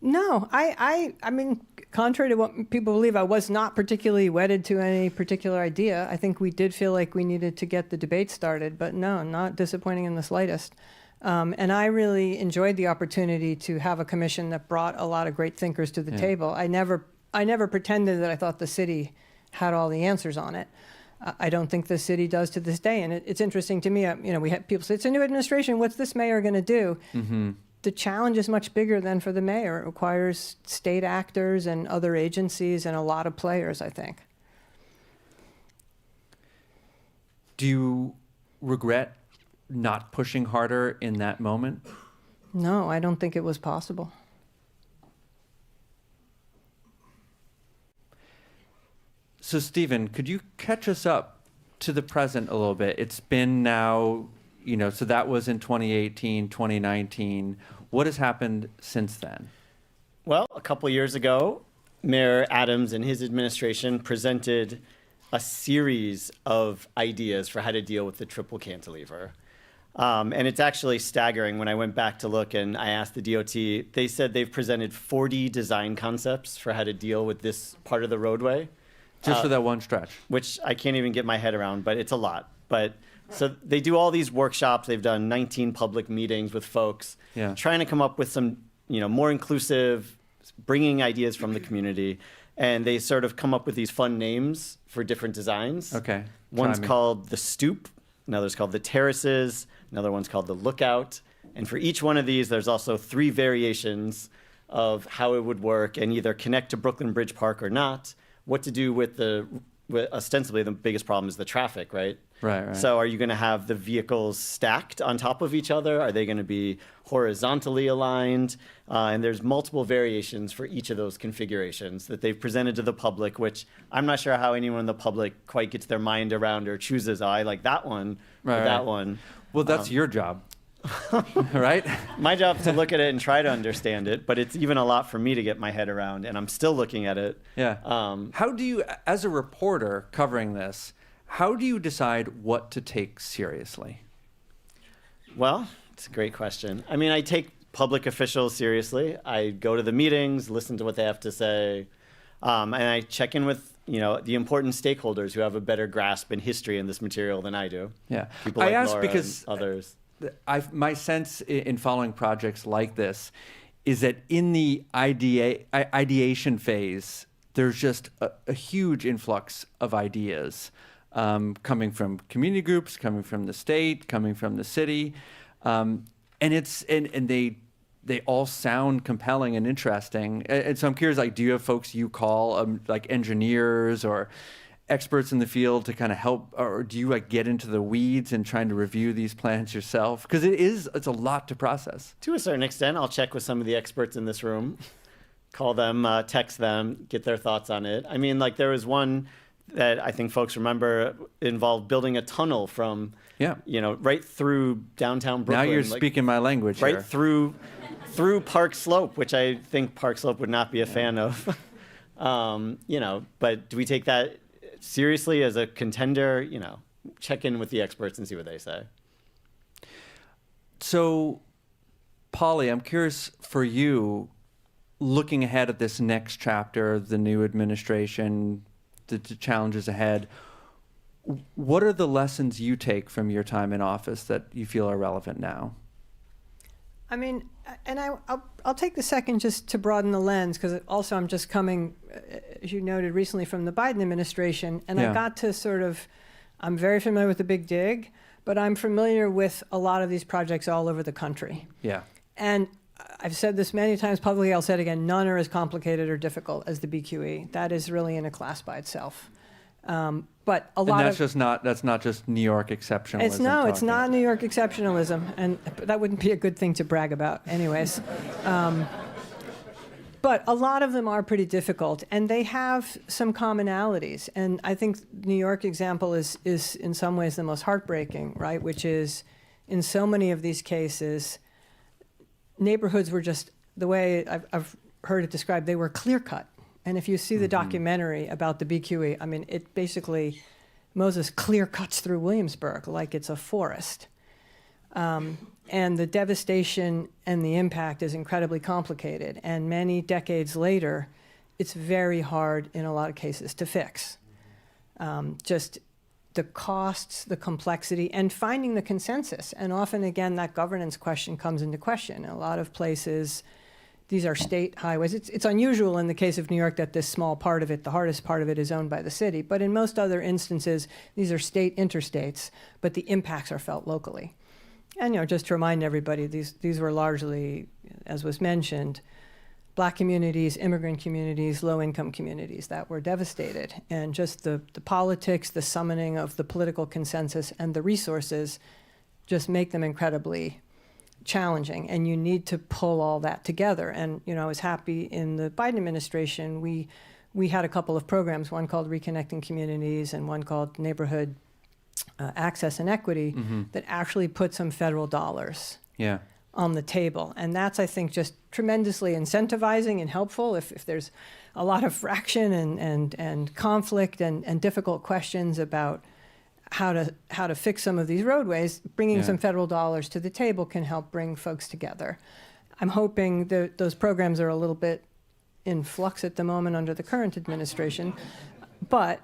No, I mean, contrary to what people believe, I was not particularly wedded to any particular idea. I think we did feel like we needed to get the debate started, but no, not disappointing in the slightest. And I really enjoyed the opportunity to have a commission that brought a lot of great thinkers to the table. I never pretended that I thought the city had all the answers on it. I don't think the city does to this day. And it's interesting to me, we have people say, it's a new administration, what's this mayor going to do? The challenge is much bigger than for the mayor. It requires state actors and other agencies and a lot of players, I think. Do you regret not pushing harder in that moment? No, I don't think it was possible. So, Stephen, could you catch us up to the present a little bit? It's been now, so that was in 2018, 2019. What has happened since then? Well, a couple years ago, Mayor Adams and his administration presented a series of ideas for how to deal with the triple cantilever. And it's actually staggering. When I went back to look and I asked the DOT, they said they've presented 40 design concepts for how to deal with this part of the roadway. Just for that one stretch? Which I can't even get my head around, but it's a lot. But so they do all these workshops. They've done 19 public meetings with folks, trying to come up with some, more inclusive, bringing ideas from the community. And they sort of come up with these fun names for different designs. Okay. One's called the Stoop. Another's called the Terraces. Another one's called the Lookout. And for each one of these, there's also 3 variations of how it would work and either connect to Brooklyn Bridge Park or not. What to do with ostensibly the biggest problem is the traffic, right? Right. So are you going to have the vehicles stacked on top of each other? Are they going to be horizontally aligned? And there's multiple variations for each of those configurations that they've presented to the public, which I'm not sure how anyone in the public quite gets their mind around or chooses, I like that one or that one. Well, that's your job. Right? My job is to look at it and try to understand it, but it's even a lot for me to get my head around, and I'm still looking at it. Yeah. How do you, as a reporter covering this, how do you decide what to take seriously? Well, it's a great question. I mean, I take public officials seriously. I go to the meetings, listen to what they have to say, and I check in with the important stakeholders who have a better grasp and history in this material than I do. Yeah. People like I ask Laura because and others. My sense in following projects like this is that in the ideation phase, there's just a huge influx of ideas coming from community groups, coming from the state, coming from the city, and they all sound compelling and interesting. And so I'm curious, do you have folks you call like engineers or experts in the field to kind of help, or do you get into the weeds and trying to review these plans yourself? Because it's a lot to process. To a certain extent, I'll check with some of the experts in this room, call them, text them, get their thoughts on it. I mean, there was one that I think folks remember involved building a tunnel from, right through downtown Brooklyn. Now you're speaking my language right here. through Park Slope, which I think Park Slope would not be a fan of. But do we take that seriously as a contender? Check in with the experts and see what they say. So, Polly, I'm curious for you, looking ahead at this next chapter, the new administration, the challenges ahead, what are the lessons you take from your time in office that you feel are relevant now? I mean, and I'll take the second just to broaden the lens, because also I'm just coming, as you noted, recently from the Biden administration, and I got to I'm very familiar with the Big Dig, but I'm familiar with a lot of these projects all over the country. Yeah. And I've said this many times publicly, I'll say it again, none are as complicated or difficult as the BQE. That is really in a class by itself. But a lot that's not just New York exceptionalism. It's not New York exceptionalism, and that wouldn't be a good thing to brag about anyways. But a lot of them are pretty difficult, and they have some commonalities. And I think New York example is in some ways the most heartbreaking, right? Which is, in so many of these cases, neighborhoods were just, the way I've heard it described, they were clear-cut. And if you see the documentary about the BQE, I mean, it basically, Moses clear cuts through Williamsburg like it's a forest. And the devastation and the impact is incredibly complicated. And many decades later, it's very hard in a lot of cases to fix. Just the costs, the complexity, and finding the consensus. And often, again, that governance question comes into question. In a lot of places, these are state highways. It's unusual in the case of New York that this small part of it, the hardest part of it, is owned by the city. But in most other instances, these are state interstates, but the impacts are felt locally. And just to remind everybody, these were largely, as was mentioned, Black communities, immigrant communities, low-income communities that were devastated. And just the politics, the summoning of the political consensus, and the resources just make them incredibly challenging. And you need to pull all that together. And I was happy in the Biden administration, we had a couple of programs, one called Reconnecting Communities and one called Neighborhood Access and Equity, that actually put some federal dollars on the table. And that's, I think, just tremendously incentivizing and helpful if there's a lot of fraction and conflict and difficult questions about how to fix some of these roadways. Bringing some federal dollars to the table can help bring folks together. I'm hoping that those programs are a little bit in flux at the moment under the current administration, but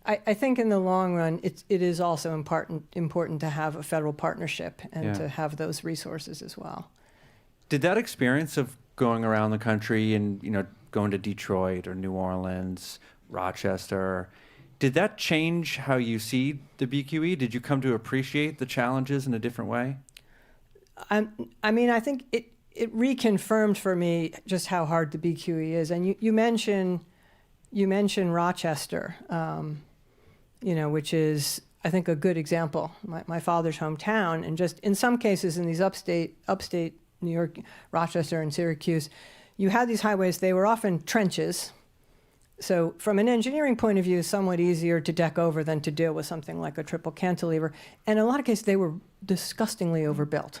I think in the long run, it is also important to have a federal partnership and to have those resources as well. Did that experience of going around the country and going to Detroit or New Orleans, Rochester, did that change how you see the BQE? Did you come to appreciate the challenges in a different way? I think it reconfirmed for me just how hard the BQE is. And you mentioned Rochester. Which is, I think, a good example. My father's hometown, and just in some cases in these upstate New York, Rochester and Syracuse, you had these highways, they were often trenches. So from an engineering point of view, somewhat easier to deck over than to deal with something like a triple cantilever. And in a lot of cases, they were disgustingly overbuilt.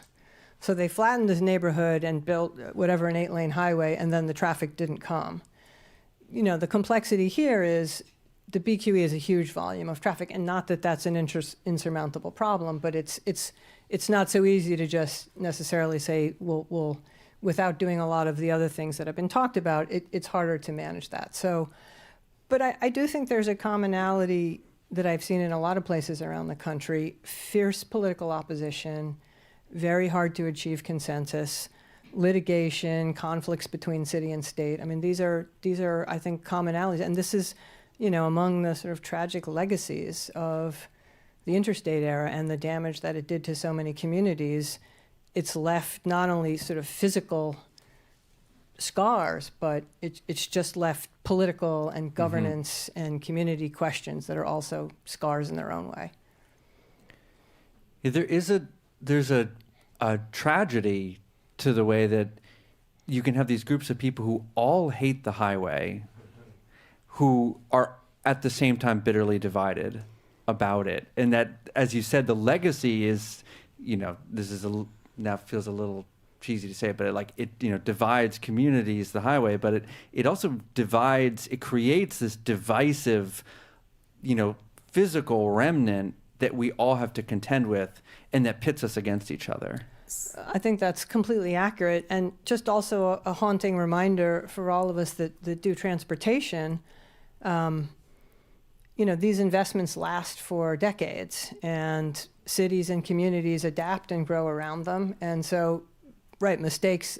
So they flattened this neighborhood and built whatever, an 8-lane highway, and then the traffic didn't come. The complexity here is the BQE is a huge volume of traffic, and not that that's an insurmountable problem, but it's not so easy to just necessarily say, well, without doing a lot of the other things that have been talked about, it's harder to manage that. So, but I do think there's a commonality that I've seen in a lot of places around the country: fierce political opposition, very hard to achieve consensus, litigation, conflicts between city and state. I mean, these are I think commonalities, and this is among the sort of tragic legacies of the interstate era and the damage that it did to so many communities. It's left not only sort of physical scars, but it's just left political and governance and community questions that are also scars in their own way. There's a tragedy to the way that you can have these groups of people who all hate the highway, who are at the same time bitterly divided about it. And that, as you said, the legacy is, this is now feels a little cheesy to say, but it divides communities, the highway, but it also divides, it creates this divisive, physical remnant that we all have to contend with and that pits us against each other. I think that's completely accurate, and just also a haunting reminder for all of us that do transportation. These investments last for decades, and cities and communities adapt and grow around them. And so, mistakes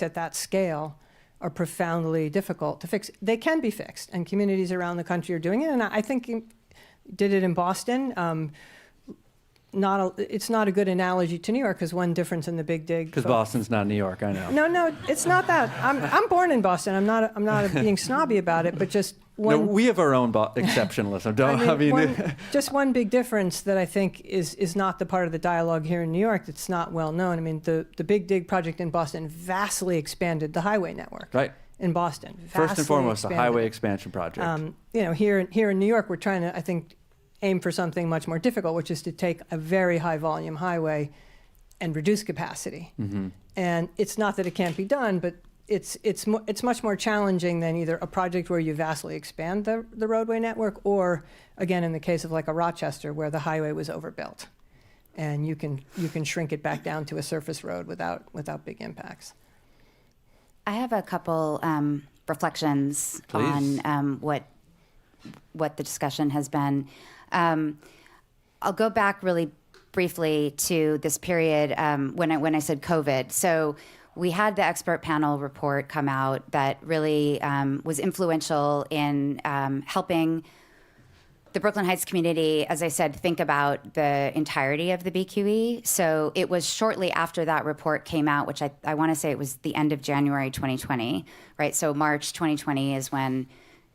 at that scale are profoundly difficult to fix. They can be fixed, and communities around the country are doing it. And I think did it in Boston. It's not a good analogy to New York, because one difference in the Big Dig. Because Boston's not New York, I know. No, it's not that. I'm born in Boston. I'm not being snobby about it, but just one. No, we have our own exceptionalism. Just one big difference that I think is not the part of the dialogue here in New York that's not well known. I mean, the Big Dig project in Boston vastly expanded the highway network. Right. In Boston. First and foremost, a highway expansion project. Here in New York, we're trying to, I think, aim for something much more difficult, which is to take a very high volume highway and reduce capacity. And it's not that it can't be done, but it's much more challenging than either a project where you vastly expand the roadway network, or again, in the case of like a Rochester, where the highway was overbuilt and you can shrink it back down to a surface road without big impacts. I have a couple reflections Please. on what the discussion has been. I'll go back really briefly to this period when I said COVID. So we had the expert panel report come out that really was influential in helping the Brooklyn Heights community, as I said, think about the entirety of the BQE. So it was shortly after that report came out, which I want to say it was the end of January 2020, right? So March 2020 is when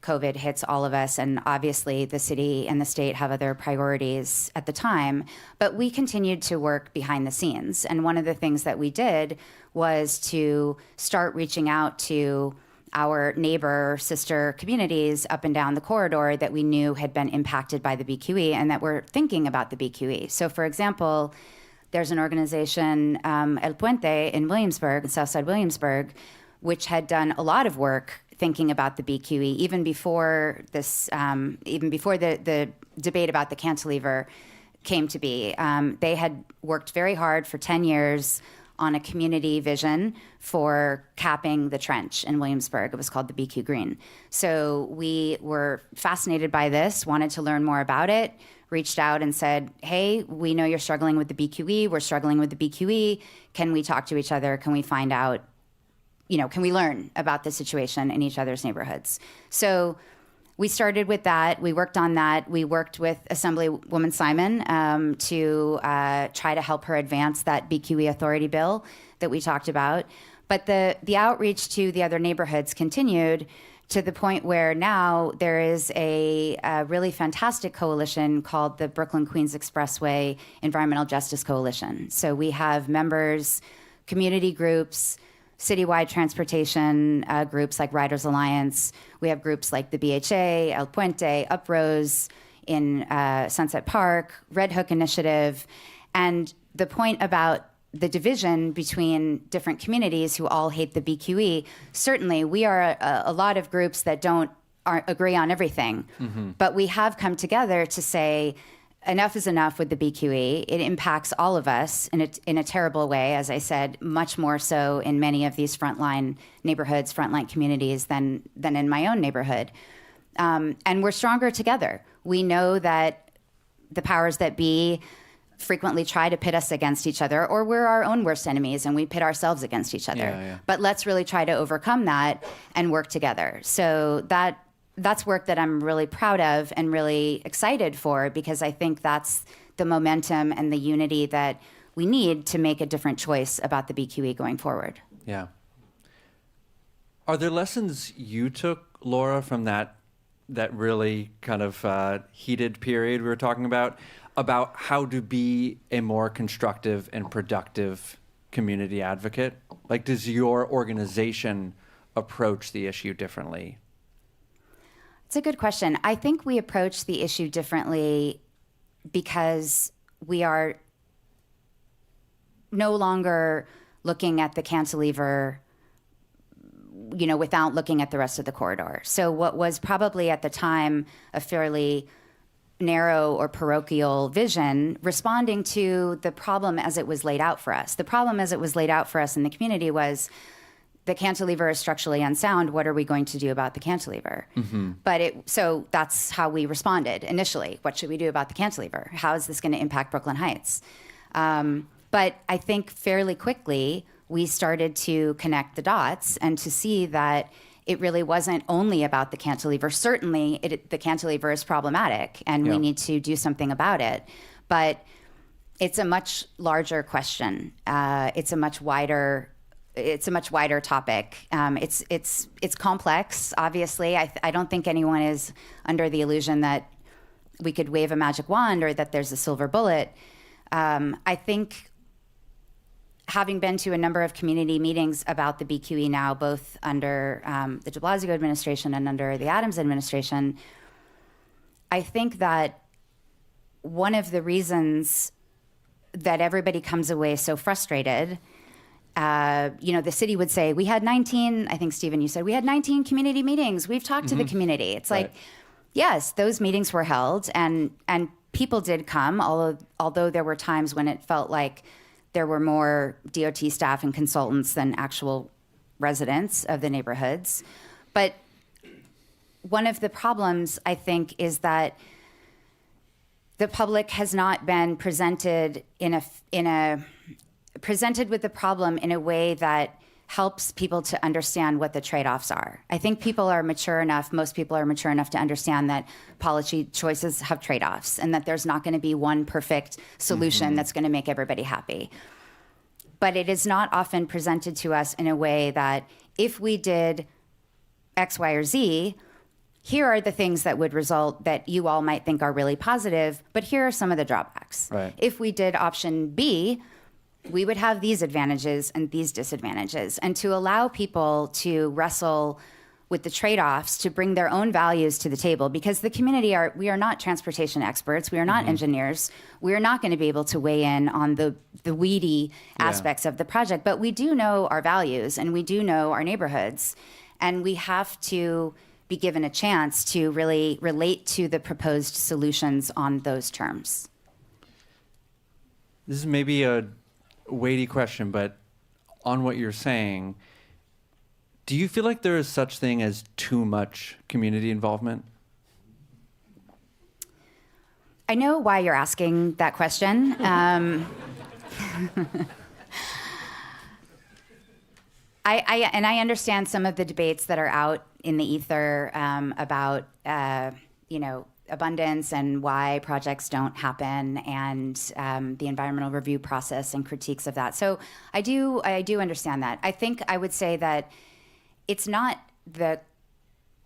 COVID hits all of us, and obviously the city and the state have other priorities at the time. But we continued to work behind the scenes. And one of the things that we did was to start reaching out to our neighbor sister communities up and down the corridor that we knew had been impacted by the BQE and that were thinking about the BQE. So for example, there's an organization, El Puente in Williamsburg, Southside Williamsburg, which had done a lot of work thinking about the BQE even before this, even before the debate about the cantilever came to be. They had worked very hard for 10 years on a community vision for capping the trench in Williamsburg. It was called the BQ Green. So we were fascinated by this, wanted to learn more about it, reached out and said, hey, we know you're struggling with the BQE. We're struggling with the BQE. Can we talk to each other? Can we find out, can we learn about the situation in each other's neighborhoods? So we started with that. We worked on that. We worked with Assemblywoman Simon to try to help her advance that BQE authority bill that we talked about. But the outreach to the other neighborhoods continued to the point where now there is a really fantastic coalition called the Brooklyn-Queens Expressway Environmental Justice Coalition. So we have members, community groups, citywide transportation groups like Riders Alliance. We have groups like the BHA, El Puente, Uprose in Sunset Park, Red Hook Initiative. And the point about the division between different communities who all hate the BQE, certainly we are a lot of groups that aren't agree on everything. Mm-hmm. But we have come together to say, enough is enough with the BQE. It impacts all of us in a terrible way, as I said, much more so in many of these frontline neighborhoods, frontline communities than in my own neighborhood. And we're stronger together. We know that the powers that be frequently try to pit us against each other, or we're our own worst enemies and we pit ourselves against each other. Yeah. But let's really try to overcome that and work together. So that's work that I'm really proud of and really excited for, because I think that's the momentum and the unity that we need to make a different choice about the BQE going forward. Yeah. Are there lessons you took, Laura, from that really kind of heated period we were talking about how to be a more constructive and productive community advocate? Like, does your organization approach the issue differently? It's a good question. I think we approach the issue differently because we are no longer looking at the cantilever, without looking at the rest of the corridor. So what was probably at the time a fairly narrow or parochial vision, responding to the problem as it was laid out for us. The problem as it was laid out for us in the community was, the cantilever is structurally unsound. What are we going to do about the cantilever? Mm-hmm. So that's how we responded initially. What should we do about the cantilever? How is this going to impact Brooklyn Heights? But I think fairly quickly we started to connect the dots and to see that it really wasn't only about the cantilever. Certainly, the cantilever is problematic, and we need to do something about it. But it's a much larger question. It's a much wider topic. It's complex, obviously. I don't think anyone is under the illusion that we could wave a magic wand or that there's a silver bullet. I think, having been to a number of community meetings about the BQE now, both under the de Blasio administration and under the Adams administration, I think that one of the reasons that everybody comes away so frustrated, the city would say, we had 19, I think, Stephen, you said, we had 19 community meetings. We've talked to the community. It's like, yes, those meetings were held and people did come, although there were times when it felt like there were more DOT staff and consultants than actual residents of the neighborhoods. But one of the problems, I think, is that the public has not been presented presented with the problem in a way that helps people to understand what the trade-offs are. I think people are mature enough, most people are mature enough to understand that policy choices have trade-offs and that there's not going to be one perfect solution that's going to make everybody happy. But it is not often presented to us in a way that if we did X, Y, or Z, here are the things that would result that you all might think are really positive, but here are some of the drawbacks. Right. If we did option B, we would have these advantages and these disadvantages. And to allow people to wrestle with the trade-offs, to bring their own values to the table, because the community we are not transportation experts, we are not engineers, we are not going to be able to weigh in on the weedy aspects of the project, but we do know our values and we do know our neighborhoods, and we have to be given a chance to really relate to the proposed solutions on those terms. This is maybe a weighty question, but on what you're saying, do you feel like there is such thing as too much community involvement? I know why you're asking that question. I understand some of the debates that are out in the ether about abundance and why projects don't happen, and the environmental review process and critiques of that. So I do understand that. I think I would say that it's not the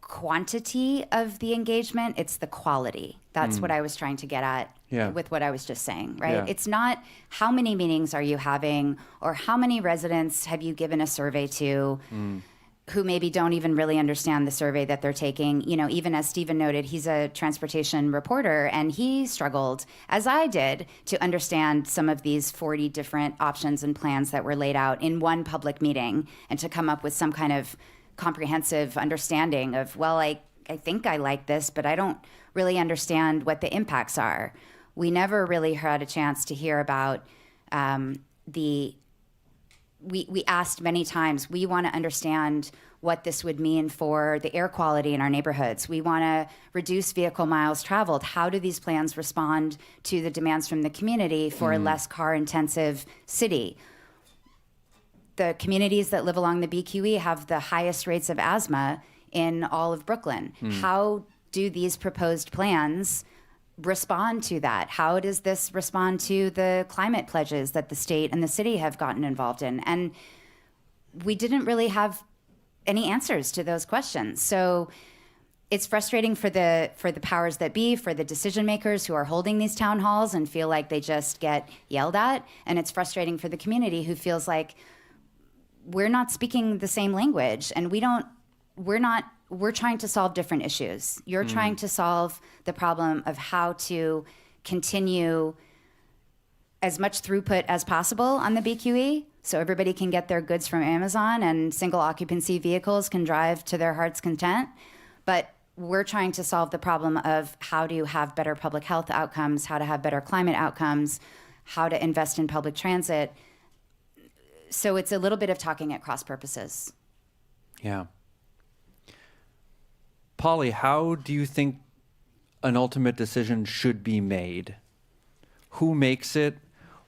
quantity of the engagement, it's the quality. That's what I was trying to get at with what I was just saying, right? Yeah. It's not how many meetings are you having or how many residents have you given a survey to who maybe don't even really understand the survey that they're taking. You know, even as Stephen noted, he's a transportation reporter, and he struggled, as I did, to understand some of these 40 different options and plans that were laid out in one public meeting, and to come up with some kind of comprehensive understanding of, well, I think I like this, but I don't really understand what the impacts are. We never really had a chance to hear about we asked many times, we want to understand what this would mean for the air quality in our neighborhoods. We want to reduce vehicle miles traveled. How do these plans respond to the demands from the community for a less car-intensive city? The communities that live along the BQE have the highest rates of asthma in all of Brooklyn. How do these proposed plans respond to that? How does this respond to the climate pledges that the state and the city have gotten involved in? And we didn't really have any answers to those questions. So it's frustrating for the powers that be, for the decision makers who are holding these town halls and feel like they just get yelled at. And it's frustrating for the community who feels like we're not speaking the same language, and we're trying to solve different issues. You're trying to solve the problem of how to continue as much throughput as possible on the BQE so everybody can get their goods from Amazon and single occupancy vehicles can drive to their heart's content. But we're trying to solve the problem of how to have better public health outcomes, how to have better climate outcomes, how to invest in public transit. So it's a little bit of talking at cross purposes. Yeah. Polly, how do you think an ultimate decision should be made? Who makes it?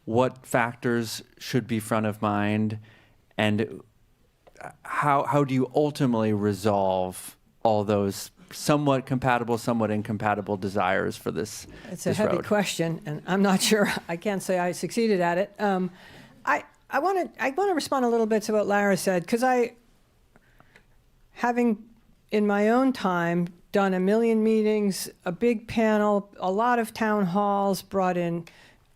What factors should be front of mind? And how do you ultimately resolve all those somewhat compatible, somewhat incompatible desires for this road? It's a heavy question, and I'm not sure. I can't say I succeeded at it. I want to respond a little bit to what Lara said, because having in my own time done 1 million meetings, a big panel, a lot of town halls, brought in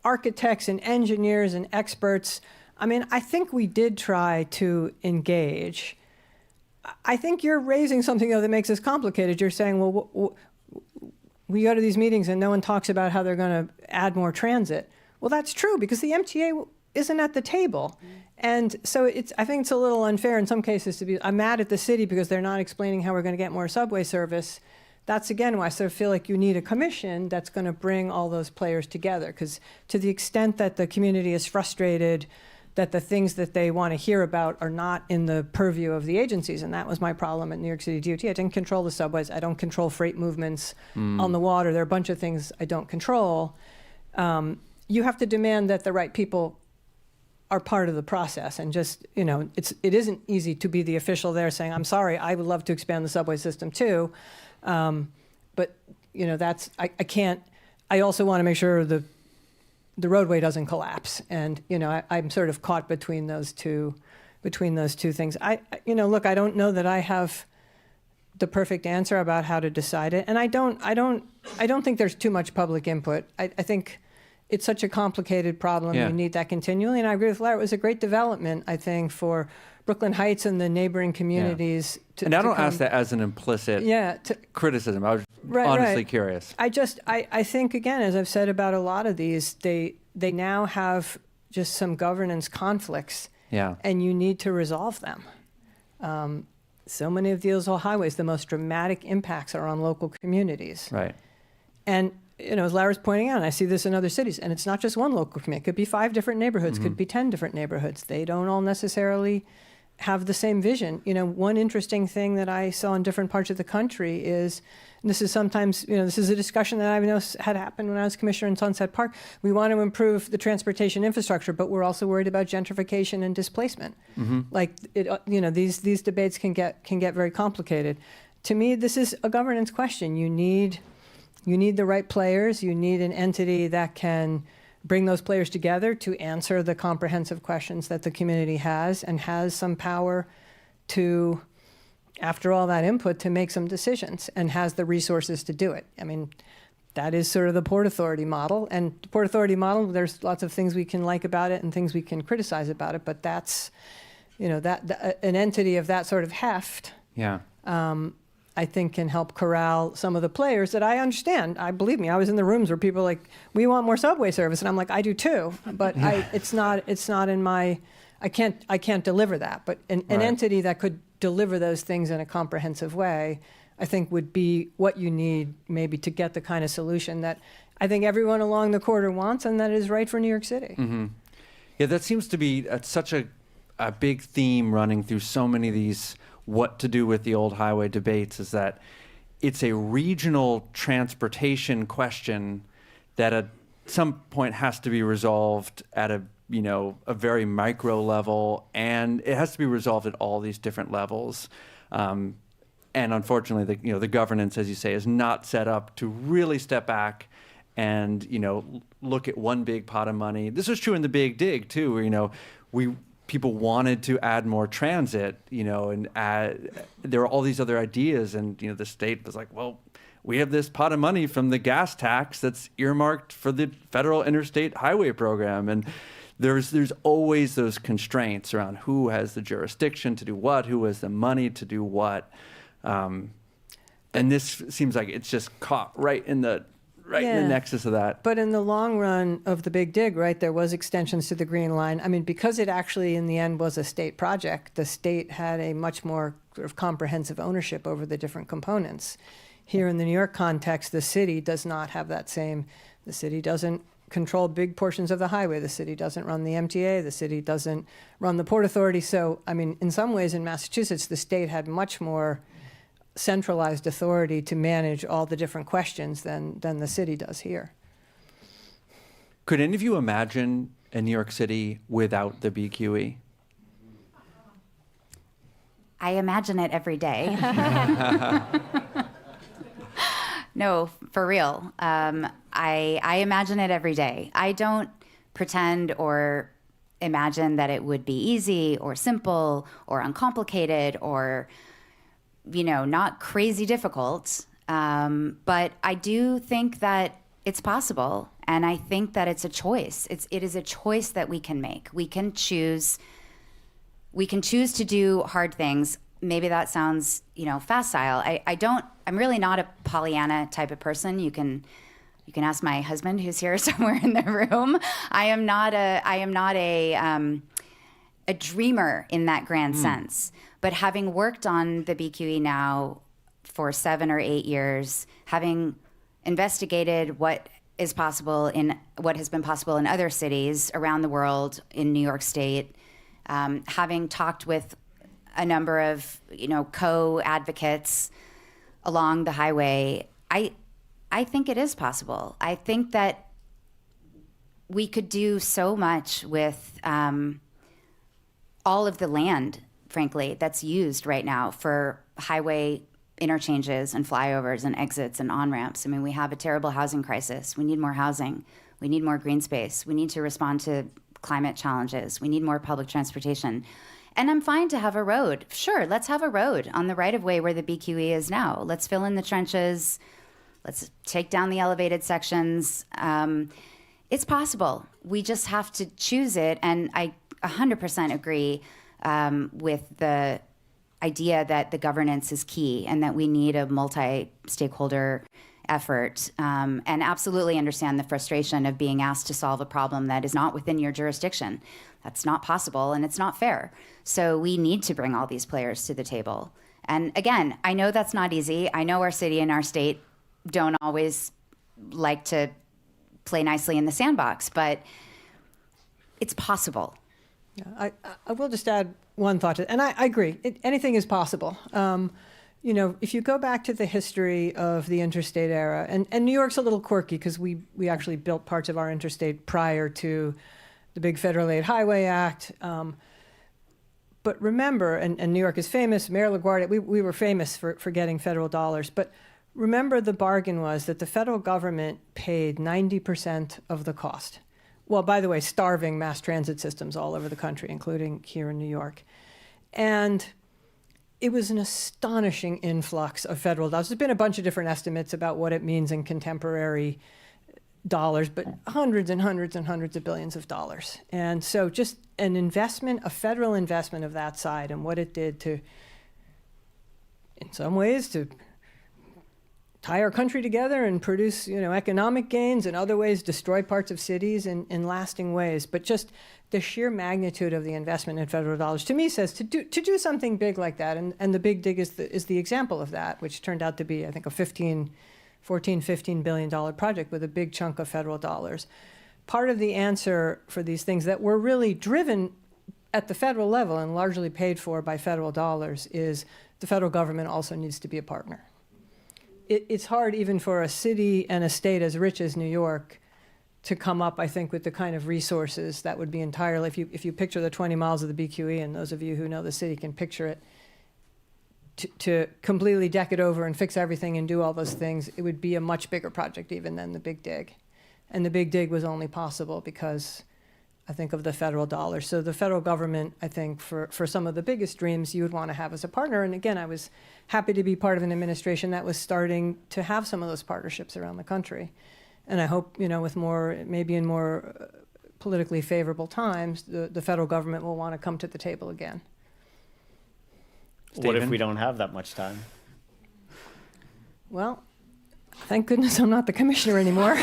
architects and engineers and experts. I mean, I think we did try to engage. I think you're raising something, though, that makes this complicated. You're saying, well, we go to these meetings and no one talks about how they're going to add more transit. Well, that's true, because the MTA isn't at the table. And so I think it's a little unfair in some cases to be, I'm mad at the city because they're not explaining how we're going to get more subway service. That's, again, why I sort of feel like you need a commission that's going to bring all those players together. Because to the extent that the community is frustrated that the things that they want to hear about are not in the purview of the agencies. And that was my problem at New York City DOT. I didn't control the subways. I don't control freight movements on the water. There are a bunch of things I don't control. You have to demand that the right people are part of the process, and just, it isn't easy to be the official there saying, I'm sorry, I would love to expand the subway system too. But I can't. I also want to make sure the roadway doesn't collapse, and I'm sort of caught between those two things. Look, I don't know that I have the perfect answer about how to decide it, and I don't think there's too much public input. I think it's such a complicated problem. Yeah. You need that continually, and I agree with Lara. It was a great development, I think, for Brooklyn Heights and the neighboring communities. Yeah. And I don't ask that as an implicit criticism. I was honestly curious. I think, again, as I've said about a lot of these, they now have just some governance conflicts, and you need to resolve them. So many of these old highways, the most dramatic impacts are on local communities. Right. And as Lara's pointing out, and I see this in other cities, and it's not just one local community. It could be 5 different neighborhoods, could be 10 different neighborhoods. They don't all necessarily have the same vision. One interesting thing that I saw in different parts of the country is, and this is sometimes, this is a discussion that I've noticed had happened when I was commissioner in Sunset Park. We want to improve the transportation infrastructure, but we're also worried about gentrification and displacement. These debates can get very complicated. To me, this is a governance question. You need the right players. You need an entity that can bring those players together to answer the comprehensive questions that the community has, and has some power to, after all that input, to make some decisions, and has the resources to do it. I mean, that is sort of the Port Authority model. And the Port Authority model, there's lots of things we can like about it and things we can criticize about it, but that's, an entity of that sort of heft. Yeah. I think can help corral some of the players that I understand. Believe me, I was in the rooms where people are like, we want more subway service, and I'm like, I do too. But it's not in my, I can't deliver that. But an entity that could deliver those things in a comprehensive way, I think would be what you need maybe to get the kind of solution that I think everyone along the corridor wants, and that is right for New York City. Mm-hmm. Yeah, that seems to be such a big theme running through so many of these what to do with the old highway debates, is that it's a regional transportation question that at some point has to be resolved at a very micro level, and it has to be resolved at all these different levels. And unfortunately, the governance, as you say, is not set up to really step back and look at one big pot of money. This was true in the Big Dig too, where people wanted to add more transit, and there were all these other ideas, and the state was like, well, we have this pot of money from the gas tax that's earmarked for the federal interstate highway program, and there's always those constraints around who has the jurisdiction to do what, who has the money to do what, and this seems like it's just caught right in the nexus of that. But in the long run of the Big Dig, there was extensions to the Green Line. I mean, because it actually in the end was a state project, the state had a much more sort of comprehensive ownership over the different components. Here in the New York context, the city does not have that same. The city doesn't control big portions of the highway. The city doesn't run the MTA. The city doesn't run the Port Authority. So, I mean, in some ways in Massachusetts, the state had much more centralized authority to manage all the different questions than the city does here. Could any of you imagine a New York City without the BQE? I imagine it every day. No, for real. I imagine it every day. I don't pretend or imagine that it would be easy or simple or uncomplicated or not crazy difficult, but I do think that it's possible, and I think that it's a choice. It is a choice that we can make. We can choose to do hard things. Maybe that sounds, facile. I'm really not a Pollyanna type of person. You can ask my husband, who's here somewhere in the room. I am not a dreamer in that grand sense. But having worked on the BQE now for 7 or 8 years, having investigated what is possible in what has been possible in other cities around the world, in New York State. Having talked with a number of co-advocates along the highway, I think it is possible. I think that we could do so much with all of the land, frankly, that's used right now for highway interchanges and flyovers and exits and on-ramps. I mean, we have a terrible housing crisis. We need more housing. We need more green space. We need to respond to climate challenges. We need more public transportation. And I'm fine to have a road. Sure, let's have a road on the right-of-way where the BQE is now. Let's fill in the trenches. Let's take down the elevated sections. It's possible. We just have to choose it. And I 100% agree with the idea that the governance is key and that we need a multi-stakeholder effort, and absolutely understand the frustration of being asked to solve a problem that is not within your jurisdiction. That's not possible and it's not fair. So we need to bring all these players to the table. And again, I know that's not easy. I know our city and our state don't always like to play nicely in the sandbox, but it's possible. Yeah, I will just add one thought, and I agree. Anything is possible. If you go back to the history of the interstate era, and New York's a little quirky because we actually built parts of our interstate prior to the big Federal Aid Highway Act. But remember, and New York is famous, Mayor LaGuardia, we were famous for getting federal dollars, but remember the bargain was that the federal government paid 90% of the cost. Well, by the way, starving mass transit systems all over the country, including here in New York. And it was an astonishing influx of federal dollars. There's been a bunch of different estimates about what it means in contemporary dollars, but hundreds and hundreds and hundreds of billions of dollars. And so just an investment, a federal investment of that side, and what it did to, in some ways, to tie our country together and produce, economic gains, and other ways destroy parts of cities in lasting ways. But just the sheer magnitude of the investment in federal dollars, to me, says to do something big like that. And the Big Dig is the example of that, which turned out to be, I think, a $15 billion project with a big chunk of federal dollars. Part of the answer for these things that were really driven at the federal level and largely paid for by federal dollars is the federal government also needs to be a partner. It's hard even for a city and a state as rich as New York to come up, I think, with the kind of resources that would be entirely, if you picture the 20 miles of the BQE, and those of you who know the city can picture it, to completely deck it over and fix everything and do all those things, it would be a much bigger project even than the Big Dig. And the Big Dig was only possible because, I think, of the federal dollars. So the federal government, I think, for some of the biggest dreams, you would want to have as a partner. And again, I was happy to be part of an administration that was starting to have some of those partnerships around the country. And I hope, with more, maybe in more politically favorable times, the federal government will want to come to the table again. What if we don't have that much time? Well, thank goodness I'm not the commissioner anymore.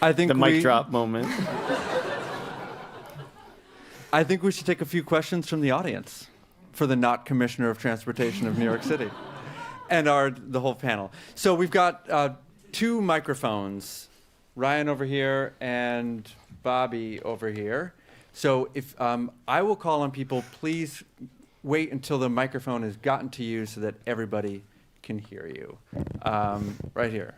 I think the mic drop moment. I think we should take a few questions from the audience for the not Commissioner of Transportation of New York City and the whole panel. So we've got two microphones, Ryan over here and Bobby over here. So if I will call on people, please wait until the microphone has gotten to you so that everybody can hear you. Right here.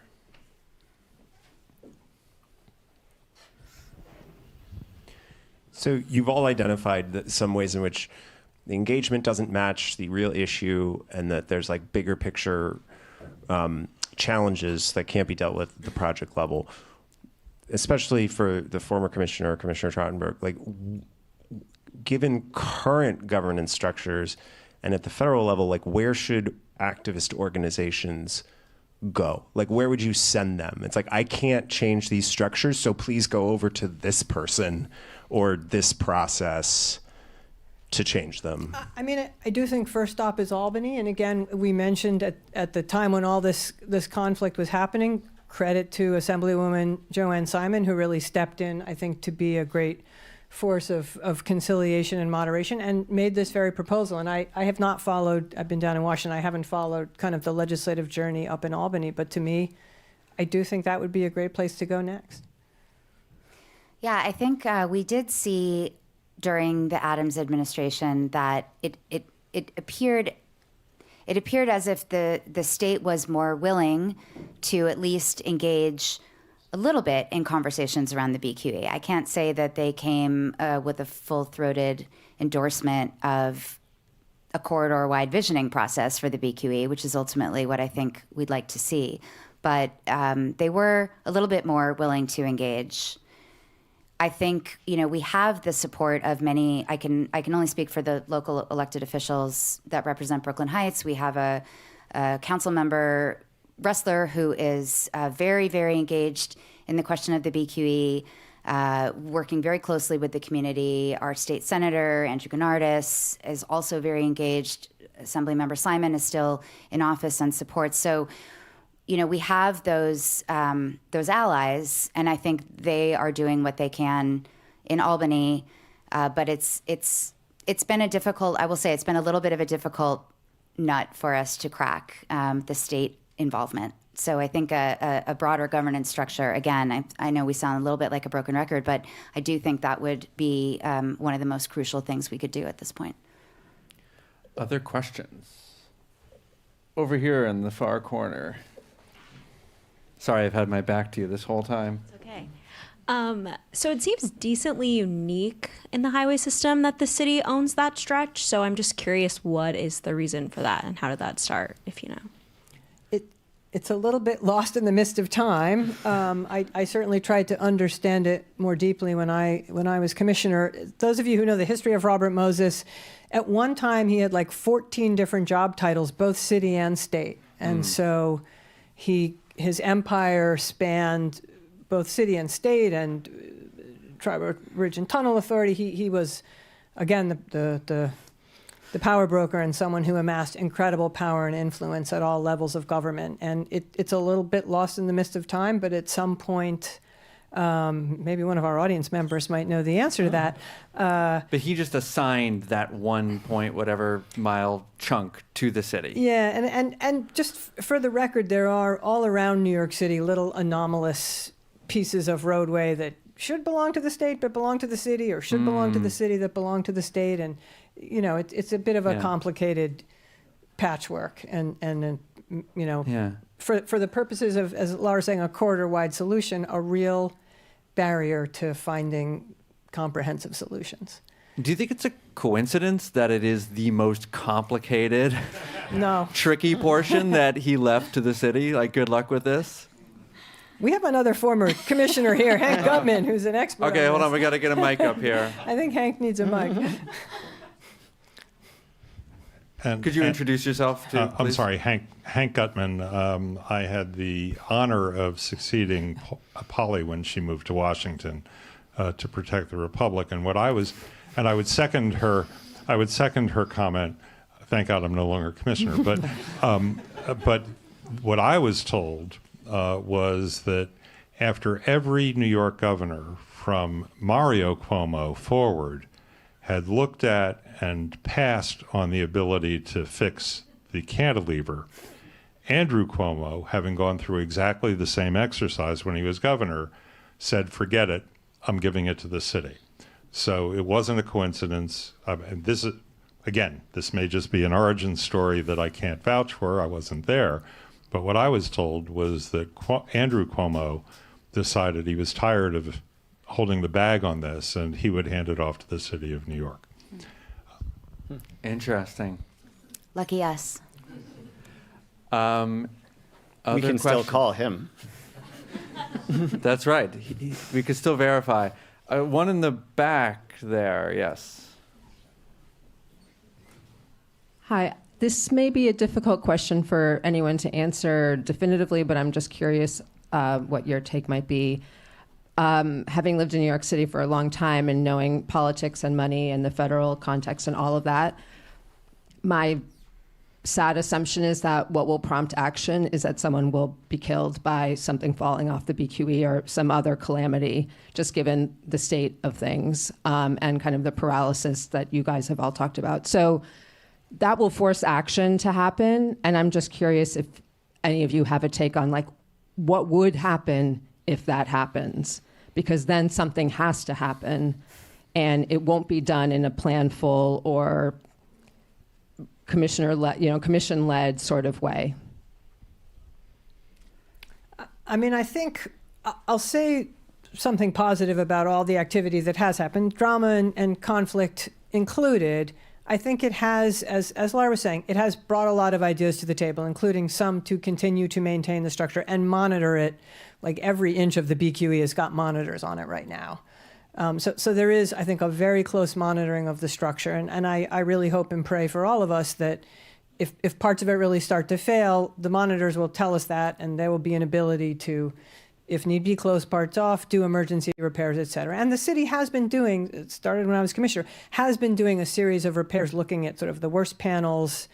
So you've all identified some ways in which the engagement doesn't match the real issue, and that there's like bigger picture challenges that can't be dealt with at the project level, especially for the former commissioner, Commissioner Trottenberg. Like, given current governance structures and at the federal level, like, where should activist organizations go? Like, where would you send them? It's like, I can't change these structures, so please go over to this person or this process to change them. I mean, I do think first stop is Albany. And again, we mentioned at the time when all this conflict was happening, credit to Assemblywoman Joanne Simon, who really stepped in, I think, to be a great force of conciliation and moderation, and made this very proposal. And I have not followed, I've been down in Washington, I haven't followed kind of the legislative journey up in Albany, but to me, I do think that would be a great place to go next. Yeah, I think we did see during the Adams administration that it appeared as if the state was more willing to at least engage a little bit in conversations around the BQE. I can't say that they came with a full-throated endorsement of a corridor-wide visioning process for the BQE, which is ultimately what I think we'd like to see. But they were a little bit more willing to engage. I think, we have the support of many. I can only speak for the local elected officials that represent Brooklyn Heights. We have a council member, Ressler, who is very, very engaged in the question of the BQE, working very closely with the community. Our state senator, Andrew Gennardis, is also very engaged. Assemblymember Simon is still in office and supports. So, we have those allies, and I think they are doing what they can in Albany. But it's been a difficult. I will say it's been a little bit of a difficult nut for us to crack, the state involvement. So I think a broader governance structure. Again, I know we sound a little bit like a broken record, but I do think that would be one of the most crucial things we could do at this point. Other questions? Over here in the far corner. Sorry, I've had my back to you this whole time. It's okay. So it seems decently unique in the highway system that the city owns that stretch. So I'm just curious, what is the reason for that, and how did that start, if you know? It's a little bit lost in the mist of time. I certainly tried to understand it more deeply when I was commissioner. Those of you who know the history of Robert Moses, at one time he had like 14 different job titles, both city and state. And so his empire spanned both city and state and Tribal Bridge and Tunnel Authority. He was, again, the power broker and someone who amassed incredible power and influence at all levels of government. And it's a little bit lost in the mist of time, but at some point, maybe one of our audience members might know the answer to that. But he just assigned that 1 point whatever mile chunk to the city. Yeah, and just for the record, there are all around New York City little anomalous pieces of roadway that should belong to the state but belong to the city, or should belong to the city that belong to the state. And, it's a bit of a complicated patchwork. And for the purposes of, as Lara's saying, a corridor-wide solution, a real barrier to finding comprehensive solutions. Do you think it's a coincidence that it is the most complicated, tricky portion that he left to the city? Like, good luck with this. We have another former commissioner here, Hank Gutman, who's an expert. Okay, hold on. We got to get a mic up here. I think Hank needs a mic. Could you introduce yourself, too, I'm sorry, Hank Gutman. I had the honor of succeeding Polly when she moved to Washington to protect the Republic. And I would second her comment. Thank God I'm no longer commissioner. But what I was told was that after every New York governor from Mario Cuomo forward had looked at and passed on the ability to fix the cantilever, Andrew Cuomo, having gone through exactly the same exercise when he was governor, said, forget it, I'm giving it to the city. So it wasn't a coincidence. And this may just be an origin story that I can't vouch for. I wasn't there. But what I was told was that Andrew Cuomo decided he was tired of holding the bag on this, and he would hand it off to the city of New York. Interesting. Lucky us. We can still call him. That's right. We could still verify. One in the back there, yes. Hi. This may be a difficult question for anyone to answer definitively, but I'm just curious what your take might be. Having lived in New York City for a long time and knowing politics and money and the federal context and all of that, my sad assumption is that what will prompt action is that someone will be killed by something falling off the BQE or some other calamity, just given the state of things and kind of the paralysis that you guys have all talked about. So that will force action to happen. And I'm just curious if any of you have a take on, like, what would happen if that happens? Because then something has to happen, and it won't be done in a planful or commission-led sort of way. I mean, I think I'll say something positive about all the activity that has happened, drama and conflict included. I think it has, as Lara was saying, it has brought a lot of ideas to the table, including some to continue to maintain the structure and monitor it. Like every inch of the BQE has got monitors on it right now. So there is, I think, a very close monitoring of the structure. And I really hope and pray for all of us that if parts of it really start to fail, the monitors will tell us that, and there will be an ability to, if need be, close parts off, do emergency repairs, et cetera. And the city has been doing, it started when I was commissioner, has been doing a series of repairs looking at sort of the worst panels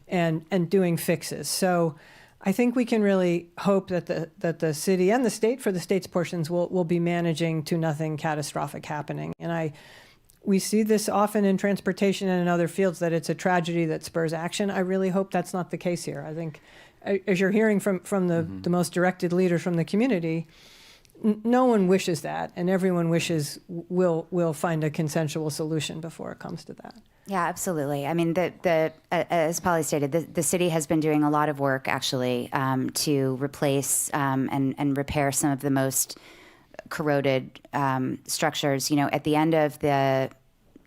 and doing fixes. So I think we can really hope that the city and the state, for the state's portions, will be managing to nothing catastrophic happening. And we see this often in transportation and in other fields, that it's a tragedy that spurs action. I really hope that's not the case here. I think, as you're hearing from the most directed leaders from the community, no one wishes that, and everyone wishes we'll find a consensual solution before it comes to that. Yeah, absolutely. I mean, as Polly stated, the city has been doing a lot of work, actually, to replace and repair some of the most corroded structures. You know, at the end of the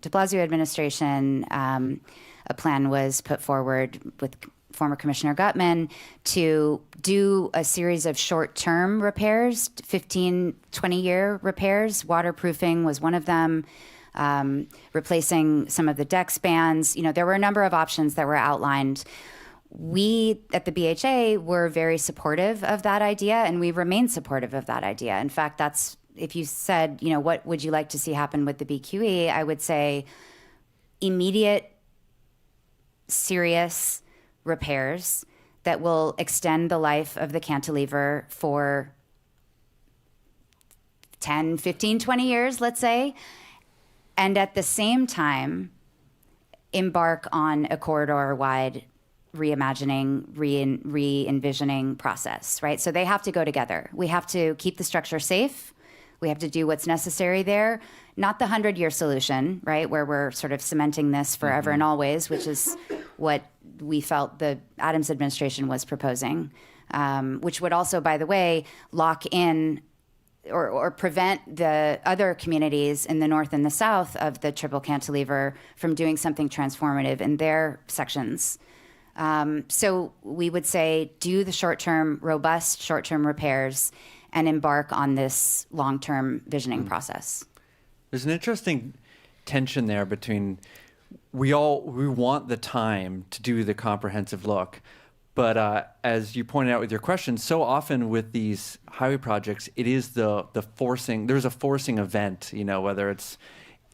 de Blasio administration, a plan was put forward with former Commissioner Gutman to do a series of short-term repairs, 15, 20-year repairs. Waterproofing was one of them. Replacing some of the deck spans. You know, there were a number of options that were outlined. We at the BHA were very supportive of that idea, and we remain supportive of that idea. In fact, that's, if you said, you know, what would you like to see happen with the BQE, I would say immediate, serious repairs that will extend the life of the cantilever for 10, 15, 20 years, let's say. And at the same time, embark on a corridor-wide reimagining, re-envisioning process, right? So they have to go together. We have to keep the structure safe. We have to do what's necessary there. Not the 100-year solution, right, where we're sort of cementing this forever and always, which is what we felt the Adams administration was proposing, which would also, by the way, lock in or prevent the other communities in the north and the south of the Triple Cantilever from doing something transformative in their sections. So we would say do the short-term, robust short-term repairs and embark on this long-term visioning process. There's an interesting tension there between we want the time to do the comprehensive look, but as you pointed out with your question, so often with these highway projects, it is the forcing. There's a forcing event, you know, whether it's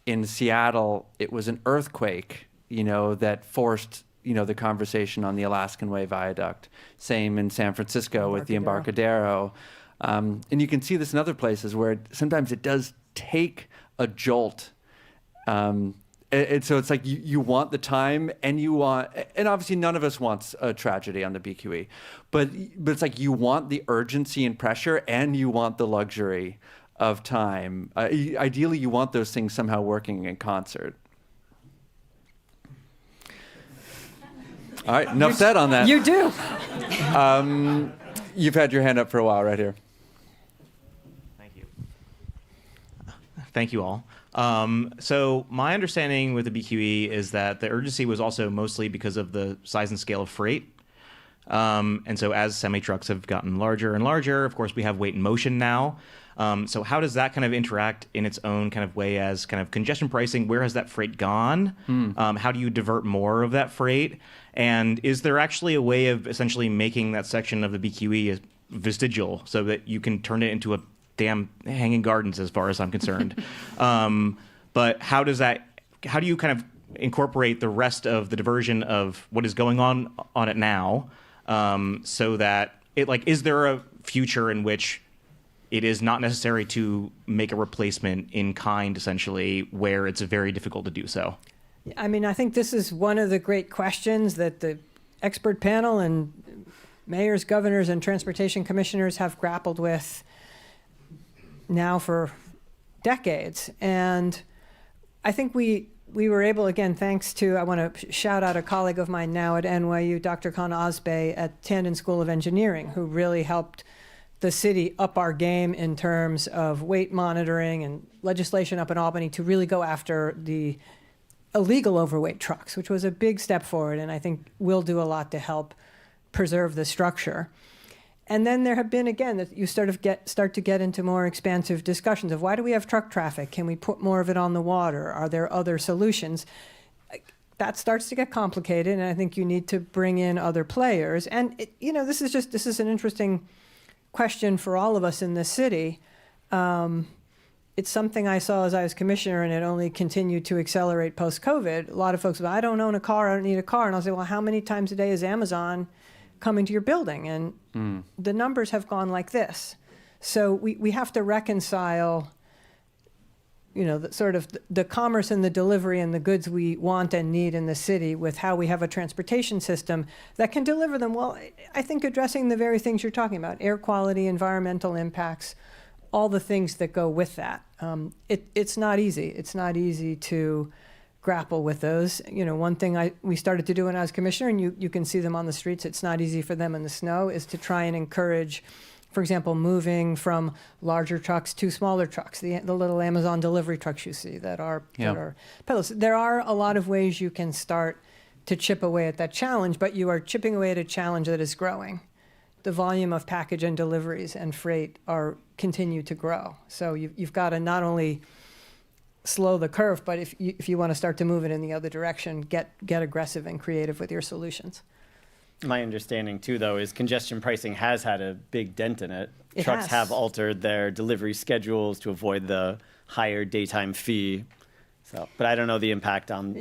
in Seattle, it was an earthquake, you know, that forced, you know, the conversation on the Alaskan Way Viaduct. Same in San Francisco with the Embarcadero. And you can see this in other places where sometimes it does take a jolt. And so it's like you want the time and and obviously none of us wants a tragedy on the BQE, but it's like you want the urgency and pressure and you want the luxury of time. Ideally, you want those things somehow working in concert. All right, enough said on that. You do. You've had your hand up for a while right here. Thank you. Thank you all. So my understanding with the BQE is that the urgency was also mostly because of the size and scale of freight. And so as semi-trucks have gotten larger and larger, of course, we have weight and motion now. So how does that kind of interact in its own kind of way as kind of congestion pricing? Where has that freight gone? How do you divert more of that freight? And is there actually a way of essentially making that section of the BQE vestigial so that you can turn it into a damn hanging gardens as far as I'm concerned? But how do you kind of incorporate the rest of the diversion of what is going on it now, so that it is there a future in which it is not necessary to make a replacement in kind, essentially, where it's very difficult to do so? I mean, I think this is one of the great questions that the expert panel and mayors, governors, and transportation commissioners have grappled with now for decades. And I think we were able, again, thanks to, I want to shout out a colleague of mine now at NYU, Dr. Khan Osbey at Tandon School of Engineering, who really helped the city up our game in terms of weight monitoring and legislation up in Albany to really go after the illegal overweight trucks, which was a big step forward, and I think will do a lot to help preserve the structure. And then there have been, again, that you start to get into more expansive discussions of why do we have truck traffic? Can we put more of it on the water? Are there other solutions? That starts to get complicated, and I think you need to bring in other players. And this is an interesting question for all of us in this city. It's something I saw as I was commissioner, and it only continued to accelerate post-COVID. A lot of folks, I don't own a car, I don't need a car. And I'll say, well, how many times a day is Amazon coming to your building? And the numbers have gone like this. So we have to reconcile, the commerce and the delivery and the goods we want and need in the city with how we have a transportation system that can deliver them. Well, I think addressing the very things you're talking about, air quality, environmental impacts, all the things that go with that. It's not easy. It's not easy to grapple with those. One thing we started to do when I was commissioner, and you can see them on the streets, it's not easy for them in the snow, is to try and encourage, for example, moving from larger trucks to smaller trucks, the little Amazon delivery trucks you see that are pedals. There are a lot of ways you can start to chip away at that challenge, but you are chipping away at a challenge that is growing. The volume of package and deliveries and freight continue to grow. So you've got to not only slow the curve, but if you want to start to move it in the other direction, get aggressive and creative with your solutions. My understanding, too, though, is congestion pricing has had a big dent in it. Trucks have altered their delivery schedules to avoid the higher daytime fee. But I don't know the impact on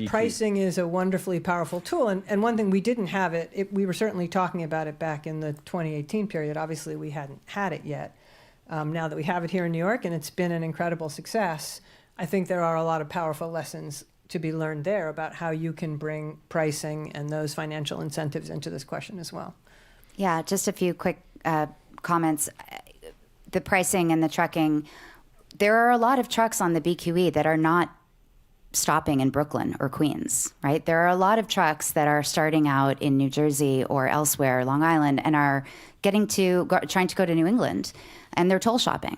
pricing is a wonderfully powerful tool. And one thing we didn't have we were certainly talking about it back in the 2018 period. Obviously, we hadn't had it yet. Now that we have it here in New York, and it's been an incredible success, I think there are a lot of powerful lessons to be learned there about how you can bring pricing and those financial incentives into this question as well. Yeah, just a few quick comments. The pricing and the trucking, there are a lot of trucks on the BQE that are not stopping in Brooklyn or Queens, right? There are a lot of trucks that are starting out in New Jersey or elsewhere, Long Island, and are trying to go to New England, and they're toll shopping.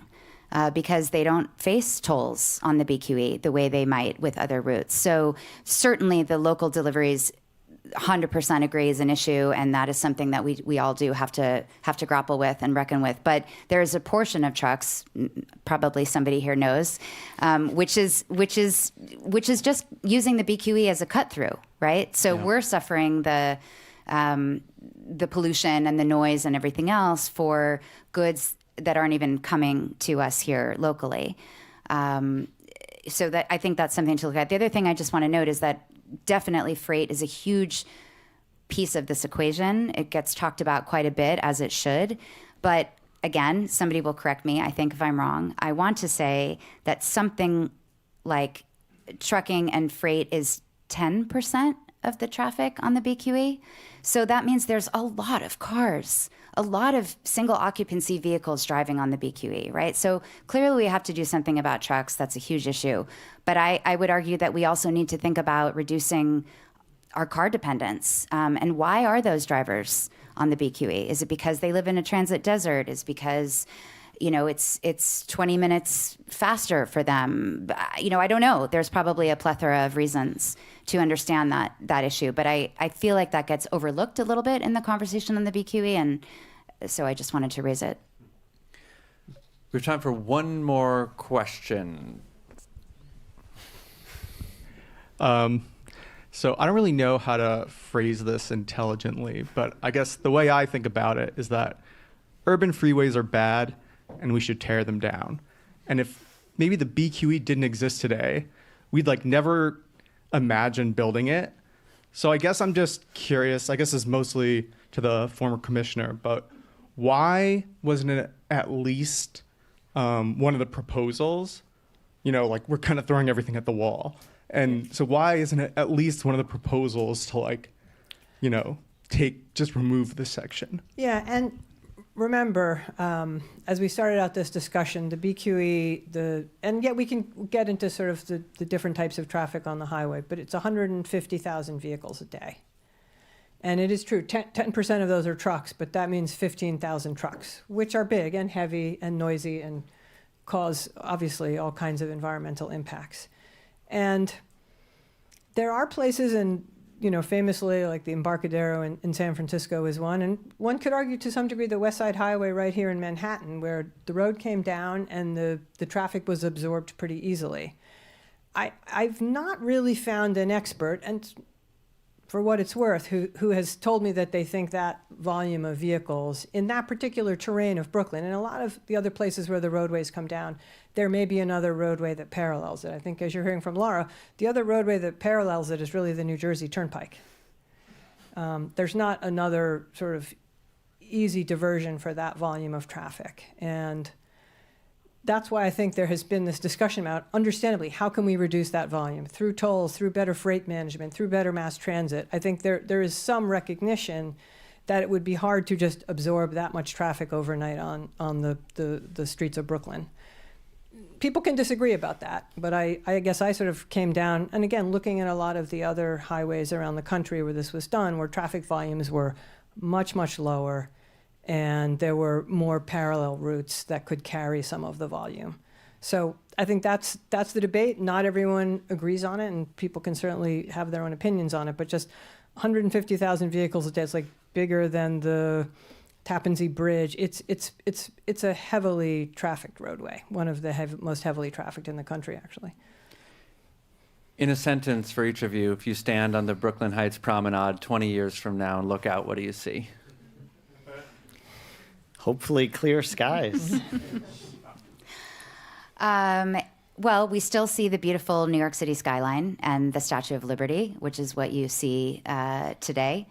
Because they don't face tolls on the BQE the way they might with other routes. So certainly the local deliveries 100% agree is an issue, and that is something that we all do have to grapple with and reckon with. But there is a portion of trucks, probably somebody here knows, which is just using the BQE as a cut through, right? So we're suffering the pollution and the noise and everything else for goods that aren't even coming to us here locally. So that I think that's something to look at. The other thing I just want to note is that definitely freight is a huge piece of this equation. It gets talked about quite a bit, as it should. But again, somebody will correct me, I think, if I'm wrong. I want to say that something like trucking and freight is 10% of the traffic on the BQE. So that means there's a lot of cars, a lot of single occupancy vehicles driving on the BQE, right? So clearly we have to do something about trucks. That's a huge issue. But I would argue that we also need to think about reducing our car dependence. And why are those drivers on the BQE? Is it because they live in a transit desert? Is it because it's 20 minutes faster for them? I don't know. There's probably a plethora of reasons to understand that issue. But I feel like that gets overlooked a little bit in the conversation on the BQE, and so I just wanted to raise it. We have time for one more question. So I don't really know how to phrase this intelligently, but I guess the way I think about it is that urban freeways are bad and we should tear them down. And if maybe the BQE didn't exist today, we'd never imagine building it. So I guess I'm just curious, I guess this is mostly to the former commissioner, but why wasn't it at least one of the proposals? You know, like we're kind of throwing everything at the wall. And so why isn't it at least one of the proposals to like, you know, just remove this section? Yeah, and remember, as we started out this discussion, the BQE, and yet we can get into sort of the different types of traffic on the highway, but it's 150,000 vehicles a day. And it is true, 10% of those are trucks, but that means 15,000 trucks, which are big and heavy and noisy and cause, obviously, all kinds of environmental impacts. And there are places, and you know, famously, like the Embarcadero in San Francisco is one, and one could argue to some degree the West Side Highway right here in Manhattan, where the road came down and the traffic was absorbed pretty easily. I've not really found an expert, and for what it's worth, who has told me that they think that volume of vehicles in that particular terrain of Brooklyn, and a lot of the other places where the roadways come down, there may be another roadway that parallels it. I think, as you're hearing from Lara, the other roadway that parallels it is really the New Jersey Turnpike. There's not another sort of easy diversion for that volume of traffic. And that's why I think there has been this discussion about, understandably, how can we reduce that volume? Through tolls, through better freight management, through better mass transit. I think there is some recognition that it would be hard to just absorb that much traffic overnight on the streets of Brooklyn. People can disagree about that, but I guess I sort of came down, and again, looking at a lot of the other highways around the country where this was done, where traffic volumes were much, much lower, and there were more parallel routes that could carry some of the volume. So I think that's the debate. Not everyone agrees on it, and people can certainly have their own opinions on it, but just 150,000 vehicles a day, it's like bigger than the Tappan Zee Bridge. It's a heavily trafficked roadway, one of the most heavily trafficked in the country, actually. In a sentence for each of you, if you stand on the Brooklyn Heights Promenade 20 years from now and look out, what do you see? Hopefully clear skies. Well, we still see the beautiful New York City skyline and the Statue of Liberty, which is what you see today.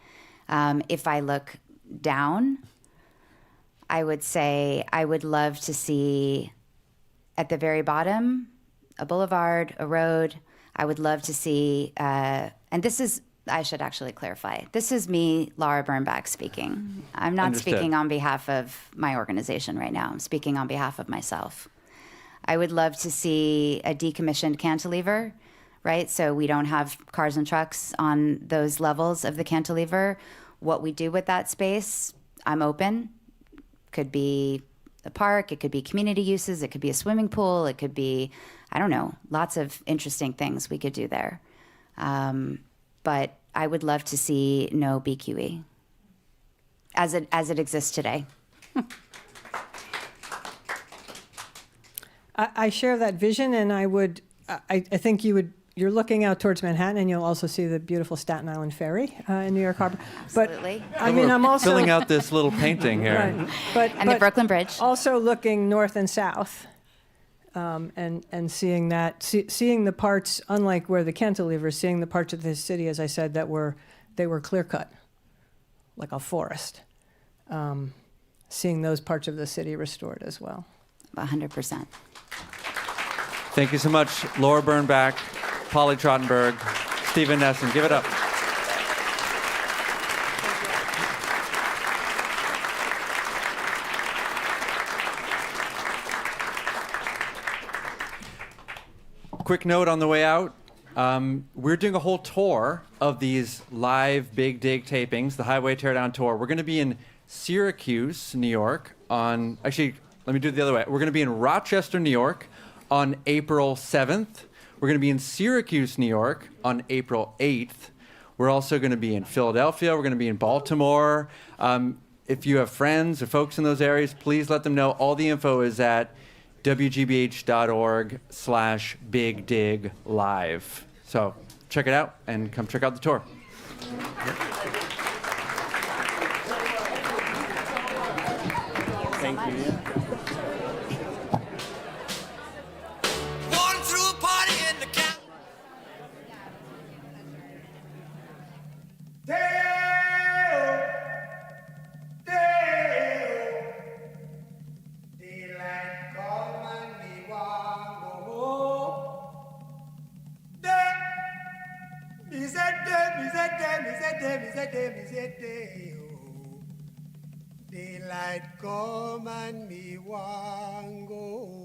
If I look down, I would say I would love to see at the very bottom a boulevard, a road. I would love to see, and this is, I should actually clarify, this is me, Lara Birnback, speaking. I'm not speaking on behalf of my organization right now. I'm speaking on behalf of myself. I would love to see a decommissioned cantilever, right? So we don't have cars and trucks on those levels of the cantilever. What we do with that space, I'm open. Could be a park, it could be community uses, it could be a swimming pool, it could be, I don't know, lots of interesting things we could do there. But I would love to see no BQE as it exists today. I share that vision, and I think you're looking out towards Manhattan, and you'll also see the beautiful Staten Island Ferry in New York Harbor. Absolutely. But I mean, I'm also filling out this little painting here. Right. And the Brooklyn Bridge. Also looking north and south, and seeing seeing the parts, unlike where the cantilever, seeing the parts of the city, as I said, that were clear cut, like a forest. Seeing those parts of the city restored as well. 100%. Thank you so much, Lara Birnback, Polly Trottenberg, Stephen Nessen. Give it up. Quick note on the way out. We're doing a whole tour of these live Big Dig tapings, the Highway Teardown Tour. We're going to be in Syracuse, New York on, actually, let me do it the other way. We're going to be in Rochester, New York on April 7th. We're going to be in Syracuse, New York on April 8th. We're also going to be in Philadelphia. We're going to be in Baltimore. If you have friends or folks in those areas, please let them know. All the info is at wgbh.org/bigdiglive. So check it out and come check out the tour. Thank you. Daylight come and me want go